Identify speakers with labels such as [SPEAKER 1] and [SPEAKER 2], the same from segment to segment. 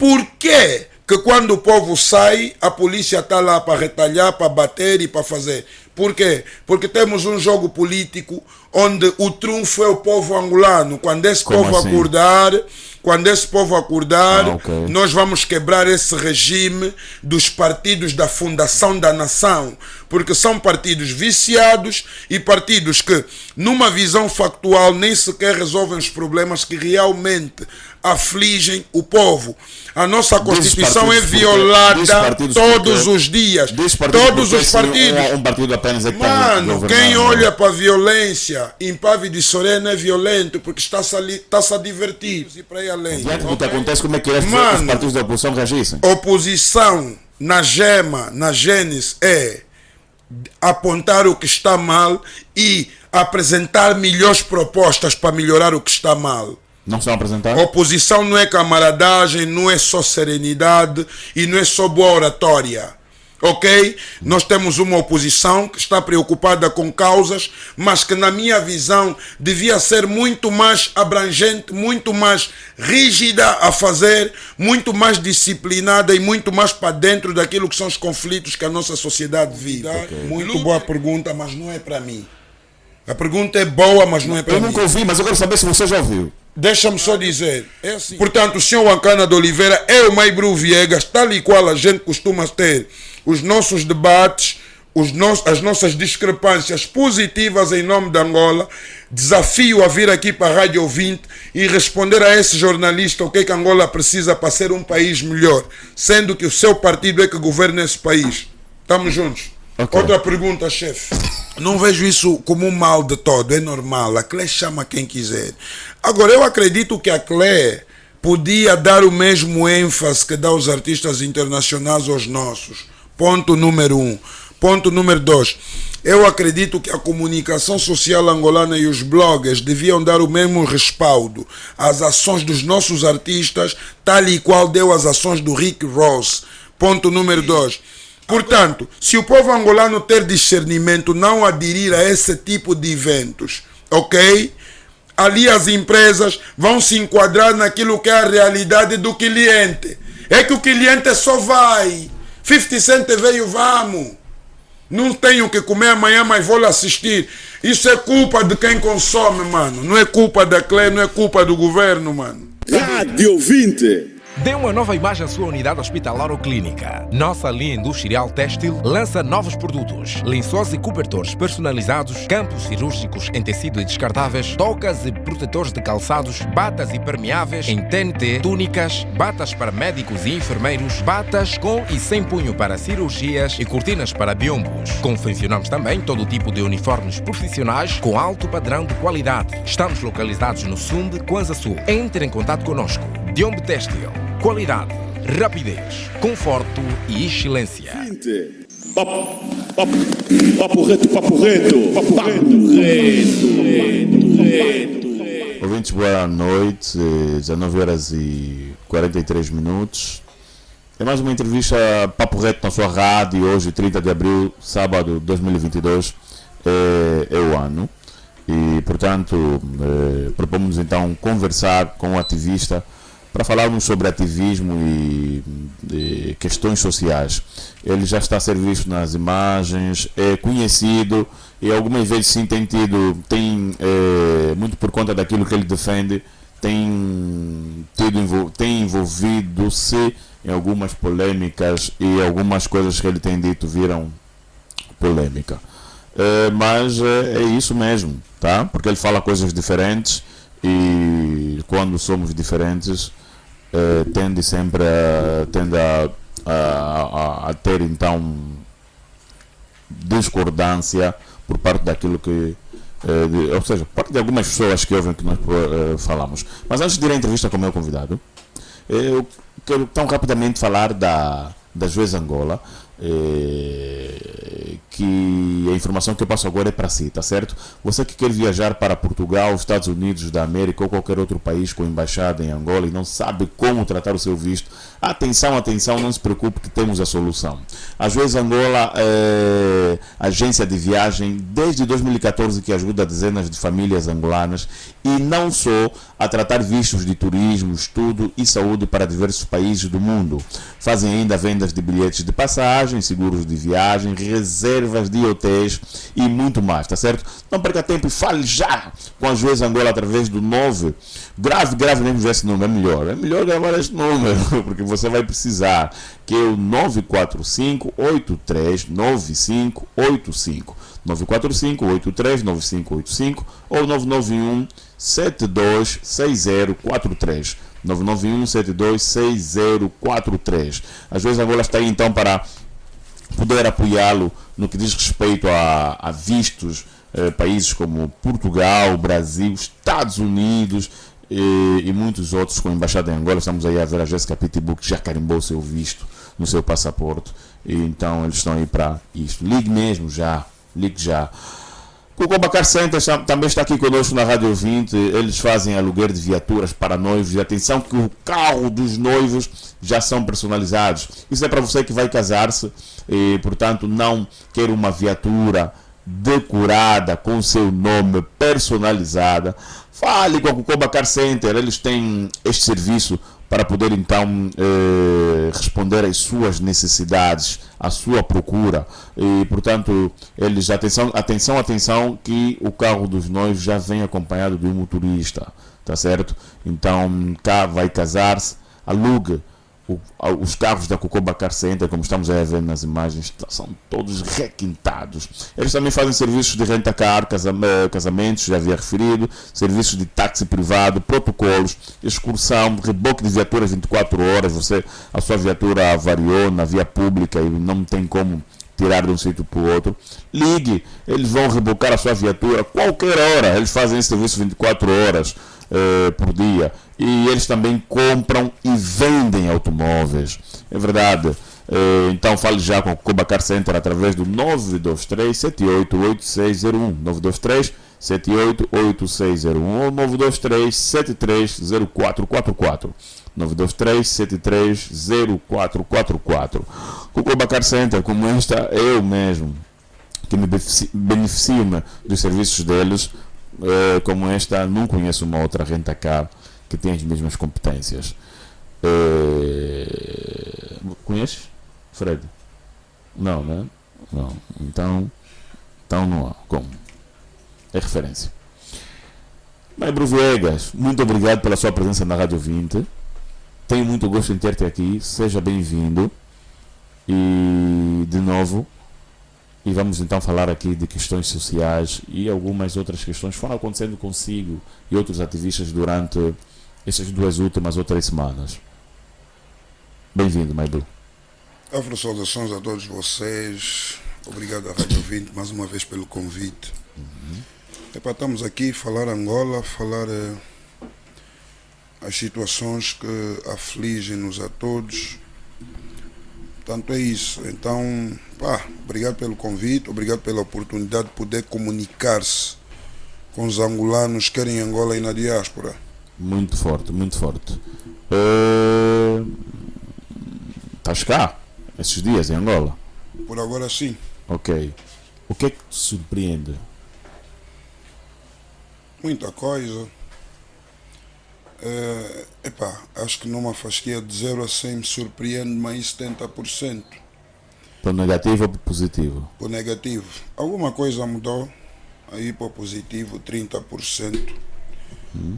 [SPEAKER 1] Por quê que quando o povo sai, a polícia está lá para retalhar, para bater e para fazer? Por quê? Porque temos um jogo político onde o trunfo é o povo angolano. Quando esse povo acordar,
[SPEAKER 2] okay,
[SPEAKER 1] nós vamos quebrar esse regime dos partidos da fundação da nação. Porque são partidos viciados e partidos que, numa visão factual, nem sequer resolvem os problemas que realmente afligem o povo. A nossa Constituição é violada todos os dias. Todos os partidos.
[SPEAKER 2] Um partido apenas é que
[SPEAKER 1] mano, quem olha para a violência em Pave de Sorena é violento porque está-se a divertir. E para ir além.
[SPEAKER 2] Diante do que acontece, como é que os partidos da oposição reagissem?
[SPEAKER 1] Oposição na gema, na gênese, é apontar o que está mal e apresentar melhores propostas para melhorar o que está mal.
[SPEAKER 2] Não são apresentados?
[SPEAKER 1] Oposição não é camaradagem, não é só serenidade e não é só boa oratória. Ok? Nós temos uma oposição que está preocupada com causas, mas que na minha visão devia ser muito mais abrangente, muito mais rígida a fazer, muito mais disciplinada e muito mais para dentro daquilo que são os conflitos que a nossa sociedade vive. Okay. Muito boa pergunta, mas não é para mim. A pergunta é boa, mas não é para mim.
[SPEAKER 2] Eu nunca ouvi, mas eu quero saber se você já ouviu.
[SPEAKER 1] Deixa-me só dizer. É assim. Portanto, o senhor Ancana de Oliveira é o Maibru Viegas, tal e qual a gente costuma ter os nossos debates, as nossas discrepâncias positivas em nome da Angola. Desafio a vir aqui para a Rádio Ouvinte e responder a esse jornalista o que é que Angola precisa para ser um país melhor, sendo que o seu partido é que governa esse país. Estamos juntos. Okay. Outra pergunta, chefe. Não vejo isso como um mal de todo, é normal. A CLE chama quem quiser. Agora, eu acredito que a CLE podia dar o mesmo ênfase que dá os artistas internacionais aos nossos. Ponto número 1. Ponto número 2. Eu acredito que a comunicação social angolana e os bloggers deviam dar o mesmo respaldo às ações dos nossos artistas, tal e qual deu as ações do Rick Ross. Ponto número 2. Portanto, se o povo angolano ter discernimento, não aderir a esse tipo de eventos, ok? Ali as empresas vão se enquadrar naquilo que é a realidade do cliente. É que o cliente só vai. 50 Cent veio, vamos. Não tenho o que comer amanhã, mas vou lá assistir. Isso é culpa de quem consome, mano. Não é culpa da CLE, não é culpa do governo, mano.
[SPEAKER 3] Rádio Ouvinte.
[SPEAKER 4] Dê uma nova imagem à sua unidade hospitalar ou clínica. Nossa linha industrial têxtil lança novos produtos. Lençóis e cobertores personalizados, campos cirúrgicos em tecido e descartáveis, tocas e protetores de calçados, batas impermeáveis em TNT, túnicas, batas para médicos e enfermeiros, batas com e sem punho para cirurgias e cortinas para biombos. Confeccionamos também todo tipo de uniformes profissionais com alto padrão de qualidade. Estamos localizados no Sumbe, Kwanza Sul. Entre em contato conosco. Diombe Têxtil. Qualidade, rapidez, conforto e excelência.
[SPEAKER 3] Papo reto.
[SPEAKER 2] Ouvintes, boa noite. 19 horas e 43 minutos. É mais uma entrevista Papo Reto na sua rádio. Hoje, 30 de abril, sábado de 2022, é o ano. E, portanto, propomos então conversar com o ativista para falarmos sobre ativismo e questões sociais. Ele já está a ser visto nas imagens, é conhecido e algumas vezes sim tem muito por conta daquilo que ele defende, tem envolvido-se em algumas polêmicas e algumas coisas que ele tem dito viram polêmica. Mas é isso mesmo, tá? Porque ele fala coisas diferentes e quando somos diferentes tende a ter então discordância por parte daquilo que ou seja, por parte de algumas pessoas que ouvem que nós falamos. Mas antes de ir à entrevista com o meu convidado, eu quero tão rapidamente falar da Juez Angola. que a informação que eu passo agora é para si, tá certo? Você que quer viajar para Portugal, Estados Unidos da América ou qualquer outro país com embaixada em Angola e não sabe como tratar o seu visto, atenção, atenção, não se preocupe que temos a solução. A Joias Angola é agência de viagem desde 2014 que ajuda dezenas de famílias angolanas e não só a tratar vistos de turismo, estudo e saúde para diversos países do mundo. Fazem ainda vendas de bilhetes de passagem, seguros de viagem, reservas de hotéis e muito mais, tá certo? Não perca tempo e fale já com a Joias Angola através do 9. Grave mesmo esse número, é melhor gravar este número, porque você vai precisar, que é o 945-839585. 945-839585 ou 991-726043. 991-726043. A Joias Angola está aí então para poder apoiá-lo no que diz respeito a vistos, países como Portugal, Brasil, Estados Unidos e muitos outros com embaixada em Angola. Estamos aí a ver a Jéssica Pitbull que já carimbou o seu visto no seu passaporte, e então eles estão aí para isto. Ligue mesmo já, ligue já. Cucoba Car Center também está aqui conosco na Rádio 20. Eles fazem aluguer de viaturas para noivos. E atenção que o carro dos noivos já são personalizados. Isso é para você que vai casar-se e, portanto, não quer uma viatura decorada com seu nome personalizada. Fale com a Cucoba Car Center. Eles têm este serviço para poder então responder às suas necessidades, à sua procura. E portanto, eles, atenção, que o carro dos noivos já vem acompanhado de um motorista, tá certo? Então, cá vai casar-se, alugue os carros da Cucoba Car Center, como estamos a ver nas imagens, são todos requintados. Eles também fazem serviços de renta-car, casamentos, já havia referido, serviços de táxi privado, protocolos, excursão, reboque de viaturas 24 horas. A sua viatura avariou na via pública e não tem como tirar de um sítio para o outro. Ligue, eles vão rebocar a sua viatura qualquer hora. Eles fazem esse serviço 24 horas por dia. E eles também compram e vendem automóveis. É verdade. Então fale já com o Cucoba Car Center através do 923-788601. 923-788601 ou 923-730444. 923-730444. Cucoba Car Center, como esta, eu mesmo que me beneficio dos serviços deles, como esta, não conheço uma outra renta-car que tem as mesmas competências. Conheces, Fred? Não, né? Não. Então não há como. É referência. Maibro Viegas, muito obrigado pela sua presença na Rádio 20. Tenho muito gosto em ter-te aqui. Seja bem-vindo. E de novo, e vamos então falar aqui de questões sociais e algumas outras questões que foram acontecendo consigo e outros ativistas durante essas 2 últimas ou 3 semanas. Bem-vindo, Maibru.
[SPEAKER 1] Saudações a todos vocês. Obrigado à Rádio 20 mais uma vez pelo convite. Estamos aqui a falar Angola, falar as situações que afligem-nos a todos. Portanto, é isso. Então, obrigado pelo convite, obrigado pela oportunidade de poder comunicar-se com os angolanos que querem Angola e na diáspora.
[SPEAKER 2] Muito forte, muito forte. Estás cá esses dias em Angola?
[SPEAKER 1] Por agora sim.
[SPEAKER 2] Ok. O que é que te surpreende?
[SPEAKER 1] Muita coisa. Acho que numa fasquia de 0 a 100 me surpreende mais 70%.
[SPEAKER 2] Por negativo ou por positivo?
[SPEAKER 1] Por negativo. Alguma coisa mudou, aí para positivo 30%.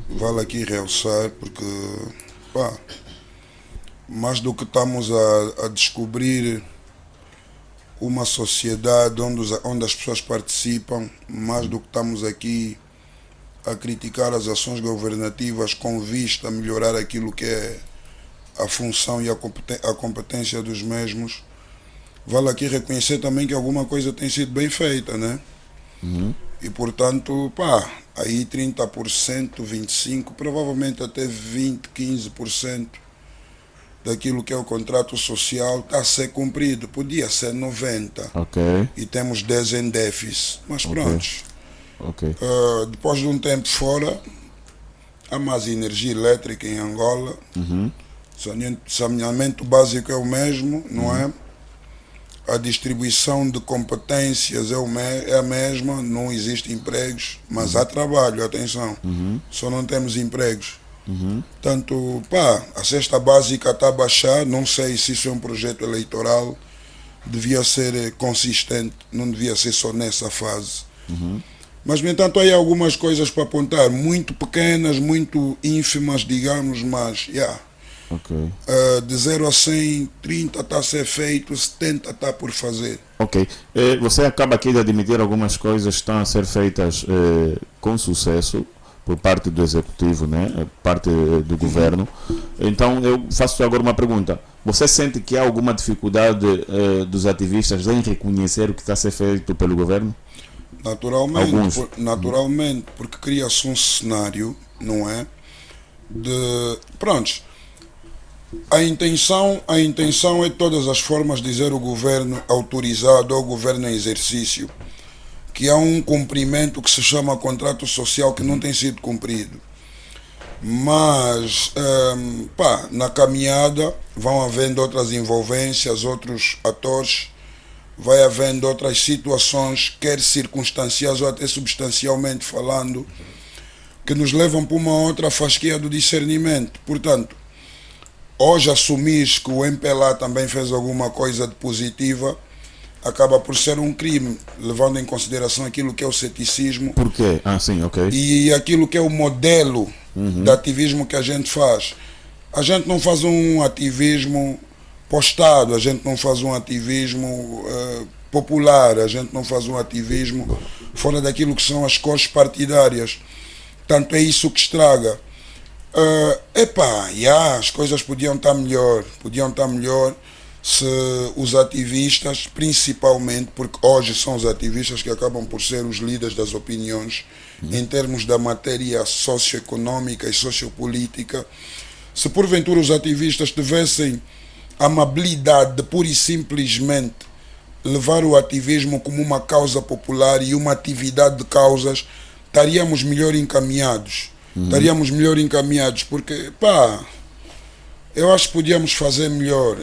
[SPEAKER 1] Vale aqui realçar porque mais do que estamos a descobrir uma sociedade onde as pessoas participam, mais do que estamos aqui a criticar as ações governativas com vista a melhorar aquilo que é a função e a competência dos mesmos, vale aqui reconhecer também que alguma coisa tem sido bem feita, né? E portanto, aí 30%, 25%, provavelmente até 20%, 15% daquilo que é o contrato social está a ser cumprido. Podia ser 90.
[SPEAKER 2] Ok.
[SPEAKER 1] E temos 10 em déficit. Mas pronto.
[SPEAKER 2] Ok.
[SPEAKER 1] Depois de um tempo fora, há mais energia elétrica em Angola. Saneamento básico é o mesmo, não é? A distribuição de competências é a mesma, não existem empregos, mas há trabalho, atenção. Só não temos empregos. Portanto, a cesta básica está a baixar, não sei se isso é um projeto eleitoral, devia ser consistente, não devia ser só nessa fase. Mas, no entanto, há algumas coisas para apontar, muito pequenas, muito ínfimas, digamos, mas,
[SPEAKER 2] Ok.
[SPEAKER 1] de 0 a 100, 30 está a ser feito, 70 está por fazer.
[SPEAKER 2] Ok. Você acaba aqui de admitir algumas coisas que estão a ser feitas com sucesso por parte do executivo, né? Parte do governo. Então eu faço agora uma pergunta. Você sente que há alguma dificuldade dos ativistas em reconhecer o que está a ser feito pelo governo?
[SPEAKER 1] Naturalmente, porque cria-se um cenário, não é? Prontos. A intenção é de todas as formas dizer o governo autorizado ou o governo em exercício que há um cumprimento que se chama contrato social que não tem sido cumprido. Mas, na caminhada vão havendo outras envolvências, outros atores, vai havendo outras situações, quer circunstanciais ou até substancialmente falando, que nos levam para uma outra fasquia do discernimento. Portanto, hoje assumir que o MPLA também fez alguma coisa de positiva acaba por ser um crime, levando em consideração aquilo que é o ceticismo.
[SPEAKER 2] Por quê? Sim, ok.
[SPEAKER 1] E aquilo que é o modelo de ativismo que a gente faz. A gente não faz um ativismo postado, a gente não faz um ativismo popular, a gente não faz um ativismo fora daquilo que são as cores partidárias. Tanto é isso que estraga. As coisas podiam estar melhor se os ativistas, principalmente, porque hoje são os ativistas que acabam por ser os líderes das opiniões, em termos da matéria socioeconômica e sociopolítica, se porventura os ativistas tivessem a amabilidade de pura e simplesmente levar o ativismo como uma causa popular e uma atividade de causas, estaríamos melhor encaminhados. Porque, eu acho que podíamos fazer melhor.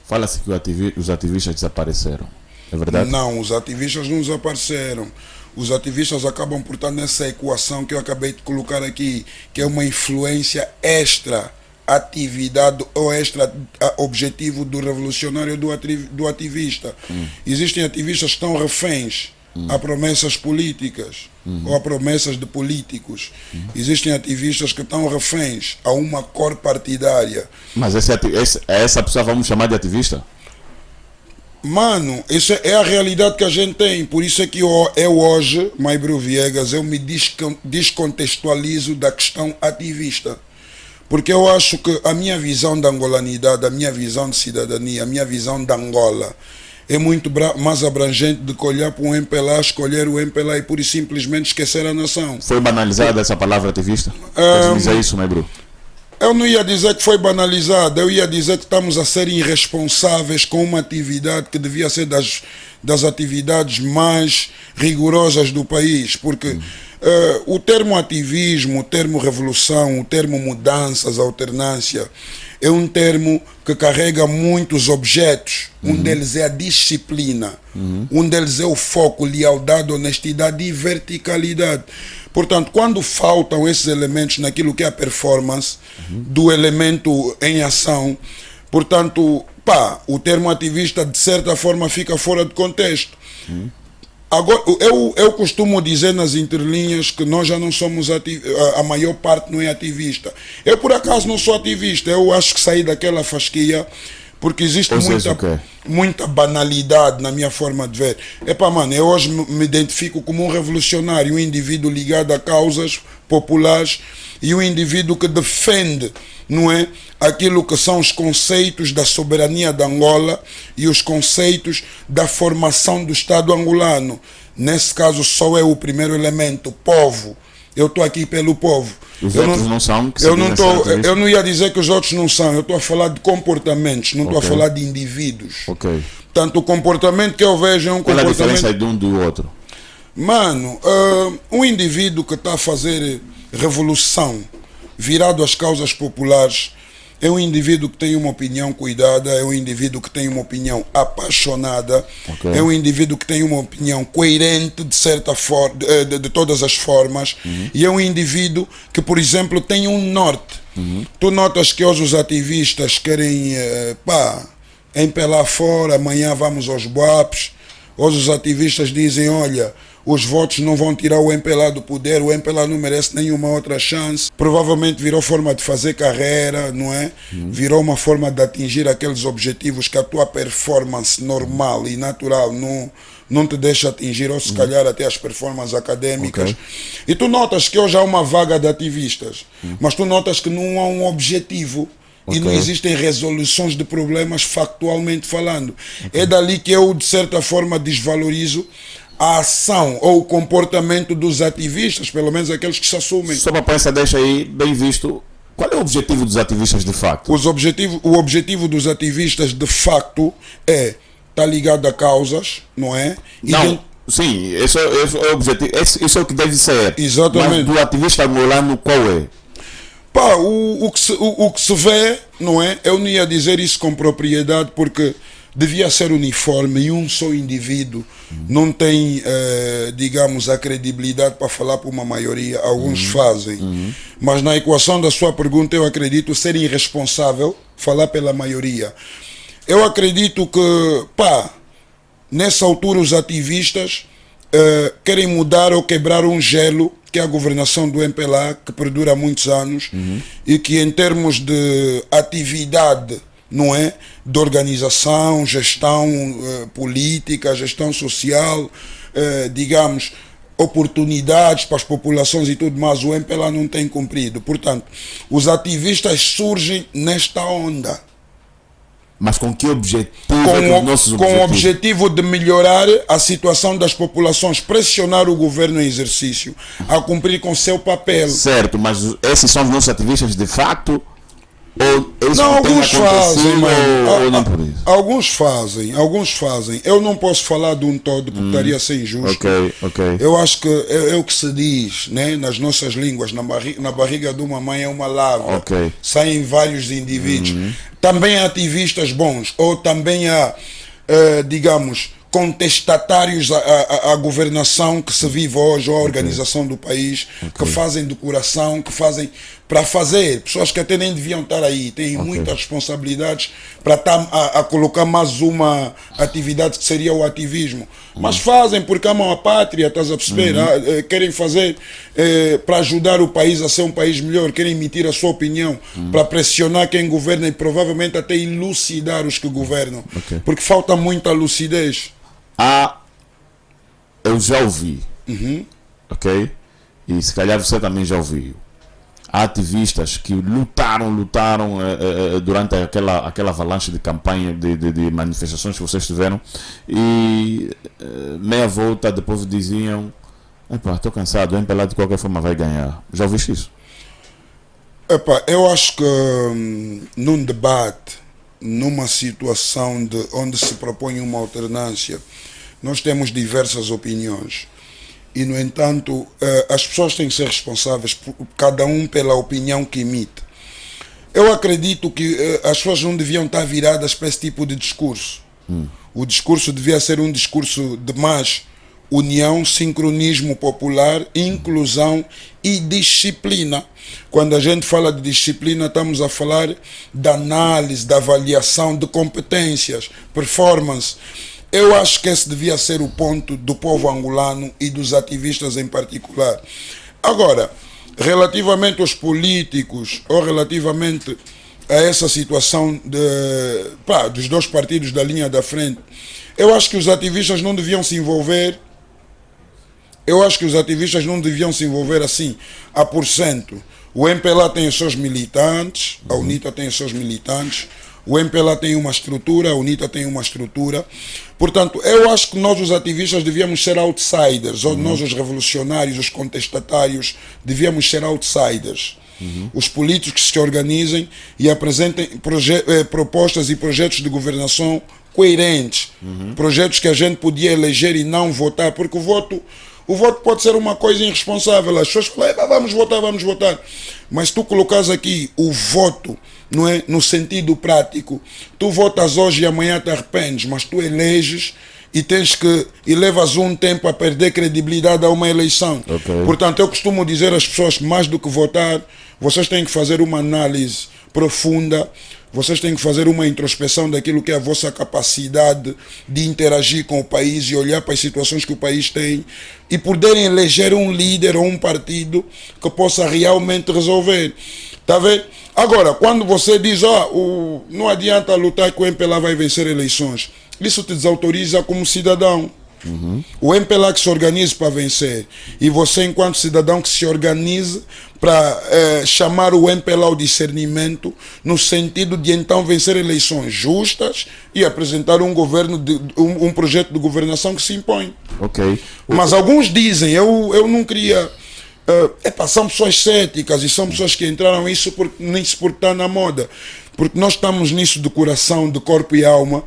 [SPEAKER 2] Fala-se que os ativistas desapareceram. É verdade?
[SPEAKER 1] Não, os ativistas não desapareceram. Os ativistas acabam por estar nessa equação que eu acabei de colocar aqui, que é uma influência extra atividade ou extra objetivo do revolucionário do ativista. Existem ativistas que estão reféns a promessas políticas ou a promessas de políticos. Existem ativistas que estão reféns a uma cor partidária.
[SPEAKER 2] Mas essa pessoa vamos chamar de ativista?
[SPEAKER 1] Mano, isso é a realidade que a gente tem. Por isso é que eu hoje, Maibro Viegas, eu me descontextualizo da questão ativista. Porque eu acho que a minha visão da angolanidade, a minha visão de cidadania, a minha visão da Angola é muito mais abrangente do que olhar para um MPLA, escolher o MPLA e pura e simplesmente esquecer a nação.
[SPEAKER 2] Foi banalizada essa palavra ativista? Queres dizer isso, Maibro?
[SPEAKER 1] Eu não ia dizer que foi banalizada, eu ia dizer que estamos a ser irresponsáveis com uma atividade que devia ser das atividades mais rigorosas do país, porque o termo ativismo, o termo revolução, o termo mudanças, alternância, é um termo que carrega muitos objetos. Um deles é a disciplina, um deles é o foco, lealdade, honestidade e verticalidade. Portanto, quando faltam esses elementos naquilo que é a performance do elemento em ação, portanto, o termo ativista de certa forma fica fora de contexto. Agora, eu costumo dizer nas entrelinhas que nós já não somos a maior parte não é ativista. Eu por acaso não sou ativista, eu acho que saí daquela fasquia porque existe muita banalidade na minha forma de ver. Mano, eu hoje me identifico como um revolucionário, um indivíduo ligado a causas populares e um indivíduo que defende, não é, aquilo que são os conceitos da soberania da Angola e os conceitos da formação do Estado angolano. Nesse caso, só é o primeiro elemento, povo, Eu estou aqui pelo povo.
[SPEAKER 2] Os
[SPEAKER 1] Eu
[SPEAKER 2] outros não são? Que
[SPEAKER 1] eu não
[SPEAKER 2] dizem ser
[SPEAKER 1] tô,
[SPEAKER 2] ativistas?
[SPEAKER 1] eu não ia dizer que os outros não são. Eu estou a falar de comportamentos, não estou a
[SPEAKER 2] Ok.
[SPEAKER 1] falar de indivíduos.
[SPEAKER 2] Ok.
[SPEAKER 1] Portanto, o comportamento que eu vejo é um
[SPEAKER 2] Qual é a diferença
[SPEAKER 1] comportamento...
[SPEAKER 2] de um do outro?
[SPEAKER 1] Mano, um indivíduo que está a fazer revolução virado às causas populares é um indivíduo que tem uma opinião cuidada, é um indivíduo que tem uma opinião apaixonada,
[SPEAKER 2] Ok.
[SPEAKER 1] é um indivíduo que tem uma opinião coerente de certa forma, de todas as formas, e é um indivíduo que, por exemplo, tem um norte. Tu notas que hoje os ativistas querem, empelar fora, amanhã vamos aos BUAPs. Hoje os ativistas dizem, olha, os votos não vão tirar o MPLA do poder, o MPLA não merece nenhuma outra chance. Provavelmente virou forma de fazer carreira, não é? Virou uma forma de atingir aqueles objetivos que a tua performance normal e natural não te deixa atingir, ou se calhar até as performances académicas.
[SPEAKER 2] Ok.
[SPEAKER 1] E tu notas que hoje há uma vaga de ativistas, mas tu notas que não há um objetivo. E não
[SPEAKER 2] Ok.
[SPEAKER 1] existem resoluções de problemas factualmente falando. É dali que eu, de certa forma, desvalorizo a ação ou o comportamento dos ativistas, pelo menos aqueles que se assumem.
[SPEAKER 2] Só para essa deixa aí, bem visto, qual é o objetivo dos ativistas de facto?
[SPEAKER 1] O objetivo dos ativistas, de facto, é estar ligado a causas, não é?
[SPEAKER 2] Não, sim, esse é o objetivo, isso é o que deve ser.
[SPEAKER 1] Exatamente.
[SPEAKER 2] Mas do ativista angolano, qual é?
[SPEAKER 1] Pá, o que se vê, não é? Eu não ia dizer isso com propriedade porque devia ser uniforme e um só indivíduo não tem, digamos, a credibilidade para falar para uma maioria. Alguns fazem. Mas na equação da sua pergunta eu acredito ser irresponsável falar pela maioria. Eu acredito que, nessa altura os ativistas querem mudar ou quebrar um gelo que é a governação do MPLA, que perdura há muitos anos e que em termos de atividade, não é? De organização, gestão política, gestão social, digamos, oportunidades para as populações e tudo mais, o MPLA não tem cumprido. Portanto, os ativistas surgem nesta onda.
[SPEAKER 2] Mas com que objetivo é que os nossos
[SPEAKER 1] Com o
[SPEAKER 2] objetivos?
[SPEAKER 1] objetivo de melhorar a situação das populações, pressionar o governo em exercício a cumprir com seu papel.
[SPEAKER 2] Certo, mas esses são os nossos ativistas de facto? Ou eles
[SPEAKER 1] Não,
[SPEAKER 2] têm
[SPEAKER 1] alguns fazem,
[SPEAKER 2] acontecido
[SPEAKER 1] mano.
[SPEAKER 2] ou nem por isso?
[SPEAKER 1] Alguns fazem. Eu não posso falar de um todo porque estaria a ser injusto.
[SPEAKER 2] Ok.
[SPEAKER 1] Eu acho que é o que se diz, né? Nas nossas línguas, na barriga de uma mãe é uma lavra.
[SPEAKER 2] Ok.
[SPEAKER 1] Saem vários indivíduos. Também há ativistas bons, ou também há, digamos, contestatários à governação que se vive hoje, ou à organização do país, que fazem do coração, que fazem para fazer. Pessoas que até nem deviam estar aí, têm muitas responsabilidades para estar a colocar mais uma atividade que seria o ativismo. Mas fazem porque amam a pátria, estás a perceber? Querem fazer para ajudar o país a ser um país melhor, querem emitir a sua opinião, para pressionar quem governa e provavelmente até elucidar os que governam. Porque falta muita lucidez.
[SPEAKER 2] Eu já ouvi, ok? E se calhar você também já ouviu. Há ativistas que lutaram durante aquela avalanche de campanha, de manifestações que vocês tiveram, e meia volta depois diziam: estou cansado, o MPLA de qualquer forma vai ganhar. Já ouviste isso?
[SPEAKER 1] Eu acho que num debate, numa situação onde se propõe uma alternância, nós temos diversas opiniões. E, no entanto, as pessoas têm que ser responsáveis, cada um pela opinião que emite. Eu acredito que as pessoas não deviam estar viradas para esse tipo de discurso. O discurso devia ser um discurso de mais união, sincronismo popular, inclusão e disciplina. Quando a gente fala de disciplina, estamos a falar da análise, da avaliação de competências, performance. Eu acho que esse devia ser o ponto do povo angolano e dos ativistas em particular. Agora, relativamente aos políticos ou relativamente a essa situação dos dois partidos da linha da frente, eu acho que os ativistas não deviam se envolver. Eu acho que os ativistas não deviam se envolver assim a %. O MPLA tem os seus militantes, a UNITA tem os seus militantes, o MPLA tem uma estrutura, a UNITA tem uma estrutura. Portanto, eu acho que nós, os ativistas, devíamos ser outsiders, ou nós, os revolucionários, os contestatários, devíamos ser outsiders. Os políticos que se organizem e apresentem propostas e projetos de governação coerentes, projetos que a gente podia eleger e não votar, porque o voto pode ser uma coisa irresponsável. As pessoas falam, vamos votar. Mas tu colocas aqui o voto, não é, no sentido prático, tu votas hoje e amanhã te arrependes, mas tu eleges e levas um tempo a perder credibilidade a uma eleição.
[SPEAKER 2] Okay.
[SPEAKER 1] Portanto, eu costumo dizer às pessoas, mais do que votar, vocês têm que fazer uma análise profunda, vocês têm que fazer uma introspeção daquilo que é a vossa capacidade de interagir com o país e olhar para as situações que o país tem e poderem eleger um líder ou um partido que possa realmente resolver. Tá vendo? Agora, quando você diz, não adianta lutar que o MPLA vai vencer eleições, isso te desautoriza como cidadão. O MPLA que se organize para vencer e você, enquanto cidadão, que se organize para chamar o MPLA ao discernimento no sentido de então vencer eleições justas e apresentar um projeto de governação que se impõe.
[SPEAKER 2] Ok.
[SPEAKER 1] Mas alguns dizem, eu não queria... são pessoas céticas e são pessoas que entraram nisso porque está na moda. Porque nós estamos nisso de coração, de corpo e alma.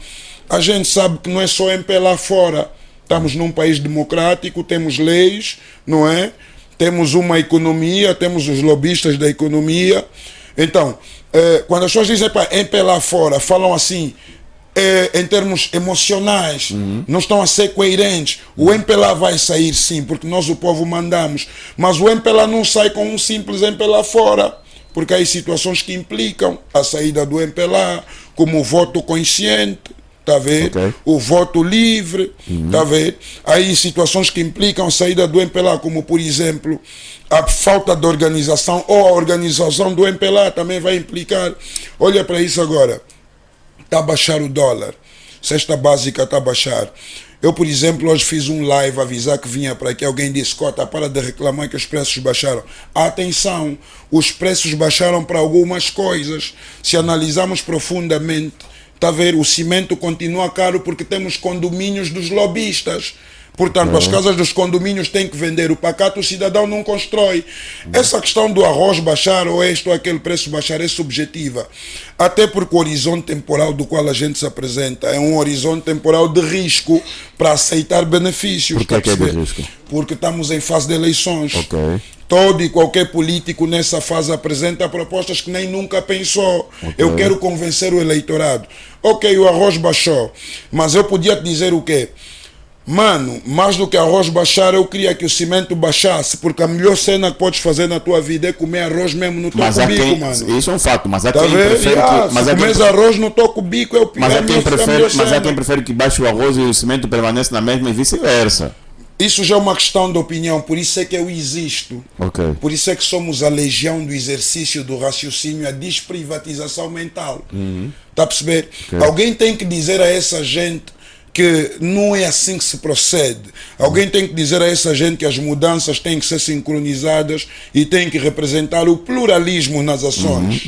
[SPEAKER 1] A gente sabe que não é só MPLA fora. Estamos num país democrático, temos leis, não é? Temos uma economia, temos os lobistas da economia. Então, quando as pessoas dizem MPLA fora, falam assim, em termos emocionais, não estão a ser coerentes. O MPLA vai sair sim, porque nós o povo mandamos, mas o MPLA não sai com um simples MPLA fora, porque há situações que implicam a saída do MPLA, como o voto consciente, tá vendo?
[SPEAKER 2] Okay.
[SPEAKER 1] O voto livre, tá vendo? Aí situações que implicam a saída do MPLA, como por exemplo a falta de organização ou a organização do MPLA também vai implicar. Olha para isso agora, está a baixar o dólar, cesta básica está a baixar. Eu, por exemplo, hoje fiz um live avisar que vinha para aqui, alguém disse, Cota, para de reclamar que os preços baixaram. Atenção, os preços baixaram para algumas coisas. Se analisarmos profundamente, está a ver, o cimento continua caro porque temos condomínios dos lobistas. Portanto, as casas dos condomínios têm que vender. O pacato, o cidadão não constrói. Essa questão do arroz baixar ou este ou aquele preço baixar é subjetiva. Até porque o horizonte temporal do qual a gente se apresenta é um horizonte temporal de risco para aceitar benefícios.
[SPEAKER 2] Por que é de risco?
[SPEAKER 1] Porque estamos em fase de eleições.
[SPEAKER 2] Ok.
[SPEAKER 1] Todo e qualquer político nessa fase apresenta propostas que nem nunca pensou.
[SPEAKER 2] Okay.
[SPEAKER 1] Eu quero convencer o eleitorado. Ok, o arroz baixou, mas eu podia te dizer o quê? Mano, mais do que arroz baixar, eu queria que o cimento baixasse, porque a melhor cena que podes fazer na tua vida é comer arroz mesmo no teu cubico, mano.
[SPEAKER 2] Isso é um fato, mas há
[SPEAKER 1] Tá
[SPEAKER 2] quem prefere que...
[SPEAKER 1] se comes arroz no teu cubico é o pior.
[SPEAKER 2] Mas há quem prefere que baixe o arroz e o cimento permaneça na mesma e vice-versa.
[SPEAKER 1] Isso já é uma questão de opinião, por isso é que eu existo.
[SPEAKER 2] Okay.
[SPEAKER 1] Por isso é que somos a legião do exercício do raciocínio, a desprivatização mental. Tá a perceber?
[SPEAKER 2] Okay.
[SPEAKER 1] Alguém tem que dizer a essa gente que não é assim que se procede. Alguém tem que dizer a essa gente que as mudanças têm que ser sincronizadas e têm que representar o pluralismo nas ações.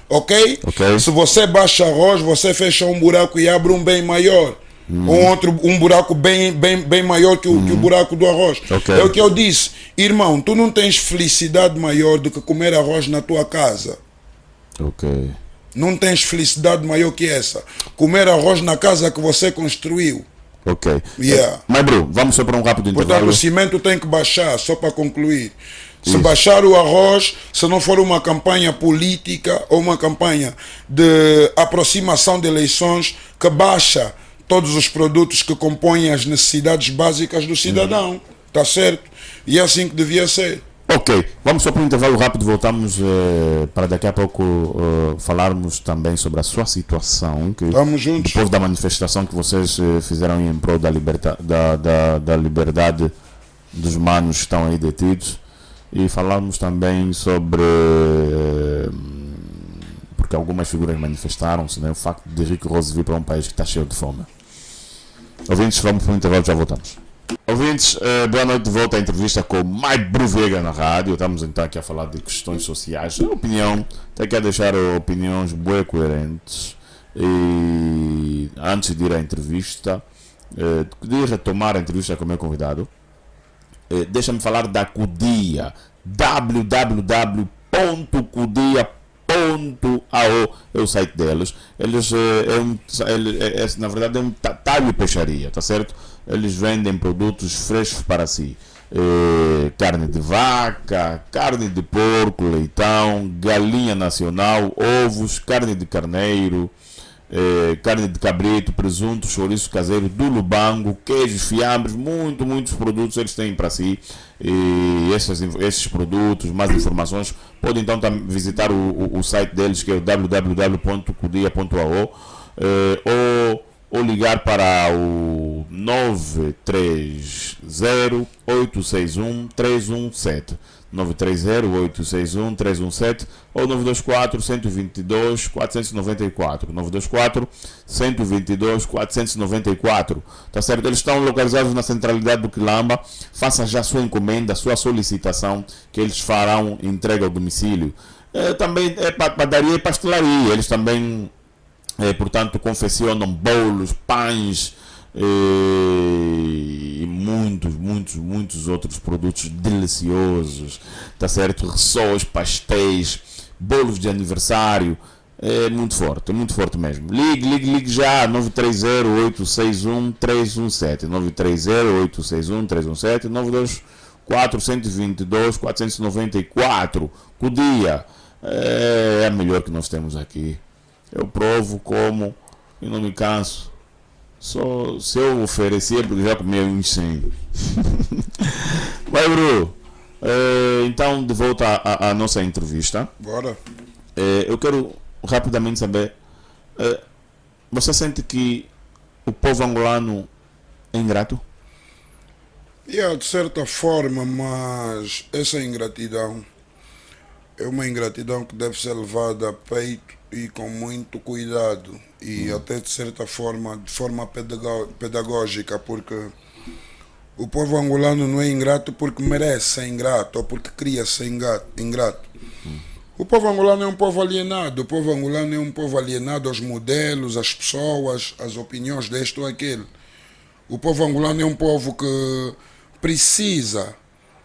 [SPEAKER 1] Ok? Se você baixa arroz, você fecha um buraco e abre um bem maior. Um buraco bem maior que o buraco do arroz. É o que eu disse. Irmão, tu não tens felicidade maior do que comer arroz na tua casa.
[SPEAKER 2] Ok.
[SPEAKER 1] Não tens felicidade maior que essa. Comer arroz na casa que você construiu.
[SPEAKER 2] Ok.
[SPEAKER 1] Yeah.
[SPEAKER 2] Mas, Bru, vamos só para um rápido intervalo.
[SPEAKER 1] Portanto, o cimento tem que baixar, só para concluir. Se baixar o arroz, se não for uma campanha política ou uma campanha de aproximação de eleições que baixa todos os produtos que compõem as necessidades básicas do cidadão. Tá certo? E é assim que devia ser.
[SPEAKER 2] Ok, vamos só para um intervalo rápido, voltamos para daqui a pouco falarmos também sobre a sua situação, que
[SPEAKER 1] vamos juntos.
[SPEAKER 2] Depois da manifestação que vocês fizeram em prol da liberdade dos manos que estão aí detidos, e falarmos também sobre, porque algumas figuras manifestaram-se, né, o facto de Henrique Rose vir para um país que está cheio de fome. Ouvintes, vamos para um intervalo, já voltamos. Ouvintes, boa noite, de volta à entrevista com Mike Bruvega na rádio. Estamos então aqui a falar de questões sociais. A opinião, tem que deixar opiniões bem coerentes E antes de ir à entrevista, queria retomar a entrevista com o meu convidado. Deixa-me falar da Kudia, www.kudia.ao é o site deles. Eles na verdade é um talho e peixaria, tá certo? Eles vendem produtos frescos para si. Carne de vaca, carne de porco, leitão, galinha nacional, ovos, carne de carneiro, carne de cabrito, presunto, chouriço caseiro do Lubango, queijos, fiambres, muitos produtos eles têm para si. E esses produtos, mais informações, podem então visitar o site deles, que é o www.kudia.ao, ou ligar para o 930-861-317. 930-861-317 ou 924-122-494. 924-122-494. Tá certo? Eles estão localizados na centralidade do Quilamba. Faça já a sua encomenda, a sua solicitação, que eles farão entrega ao domicílio. Também é padaria e pastelaria. Eles também, portanto, confeccionam bolos, pães e muitos outros produtos deliciosos, tá certo? Rissóis, pastéis, bolos de aniversário. É muito forte mesmo. Ligue já, 930-861-317, 930-861-317, 924-122-494. Kudia é a melhor que nós temos aqui. Eu provo, como e não me canso. Só se eu oferecer, porque já comi uns 100. Vai, Bru. Então, de volta à nossa entrevista.
[SPEAKER 1] Bora.
[SPEAKER 2] Eu quero rapidamente saber, você sente que o povo angolano é ingrato?
[SPEAKER 1] De certa forma, mas essa ingratidão é uma ingratidão que deve ser levada a peito e com muito cuidado, e até de certa forma, de forma pedagógica, porque o povo angolano não é ingrato porque merece ser ingrato ou porque queria ser ingrato. O povo angolano é um povo alienado. O povo angolano é um povo alienado aos modelos, às pessoas, às opiniões deste ou aquele. O povo angolano é um povo que precisa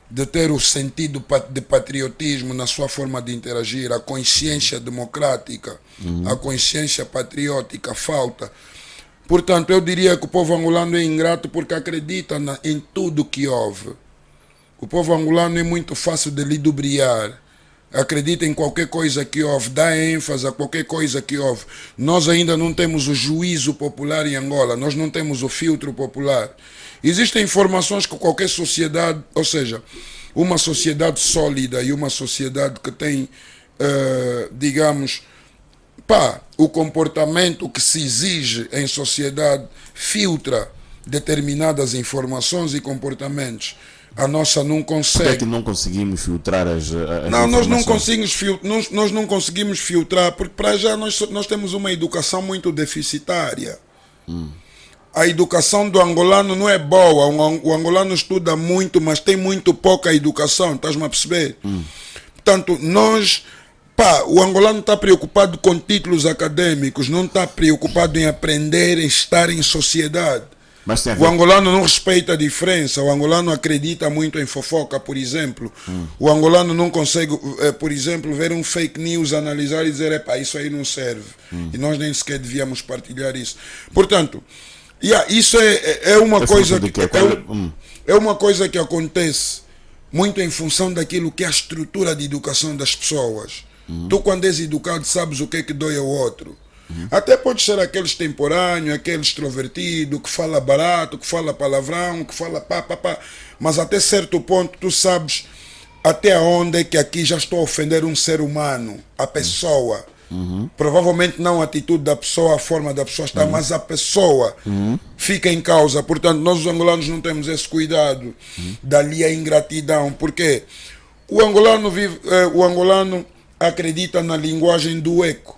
[SPEAKER 1] de ter o sentido de patriotismo na sua forma de interagir, a consciência democrática, a consciência patriótica falta. Portanto, eu diria que o povo angolano é ingrato porque acredita em tudo que houve. O povo angolano é muito fácil de ludibriar. Acredita em qualquer coisa que houve, dá ênfase a qualquer coisa que houve. Nós ainda não temos o juízo popular em Angola, nós não temos o filtro popular. Existem informações que qualquer sociedade, ou seja, uma sociedade sólida e uma sociedade que tem, digamos, o comportamento que se exige em sociedade filtra determinadas informações e comportamentos. A nossa não consegue.
[SPEAKER 2] Por que não conseguimos filtrar as
[SPEAKER 1] não, nós
[SPEAKER 2] informações?
[SPEAKER 1] nós não conseguimos filtrar, porque para já nós temos uma educação muito deficitária. A educação do angolano não é boa. O angolano estuda muito, mas tem muito pouca educação, estás-me a perceber? Portanto, o angolano está preocupado com títulos acadêmicos, não está preocupado em aprender, em estar em sociedade.
[SPEAKER 2] Mas
[SPEAKER 1] o angolano não respeita a diferença, o angolano acredita muito em fofoca, por exemplo. O angolano não consegue, por exemplo, ver um fake news, analisar e dizer, isso aí não serve. E nós nem sequer devíamos partilhar isso. Portanto, isso é uma coisa é uma coisa que acontece muito em função daquilo que é a estrutura de educação das pessoas. Tu, quando és educado, sabes o que é que dói ao outro. Até pode ser aquele extemporâneo, aquele extrovertido, que fala barato, que fala palavrão, que fala pá. Mas até certo ponto tu sabes até onde é que aqui já estou a ofender um ser humano, a pessoa. Provavelmente não a atitude da pessoa, a forma da pessoa estar, mas a pessoa fica em causa. Portanto, nós os angolanos não temos esse cuidado. Dali a ingratidão. Porque o angolano acredita na linguagem do eco.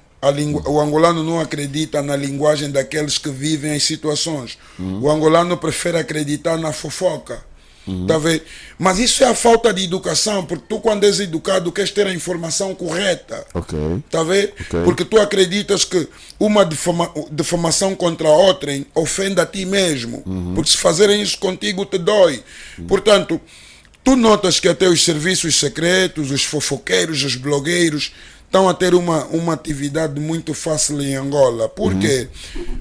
[SPEAKER 1] O angolano não acredita na linguagem daqueles que vivem as situações. O angolano prefere acreditar na fofoca. Tá a ver? Mas isso é a falta de educação, porque tu, quando és educado, queres ter a informação correta.
[SPEAKER 2] Ok.
[SPEAKER 1] Tá a ver?
[SPEAKER 2] Ok.
[SPEAKER 1] Porque tu acreditas que uma difamação contra outrem ofende a ti mesmo. Porque se fazerem isso contigo, te dói. Portanto, tu notas que até os serviços secretos, os fofoqueiros, os blogueiros, estão a ter uma atividade muito fácil em Angola. Por quê?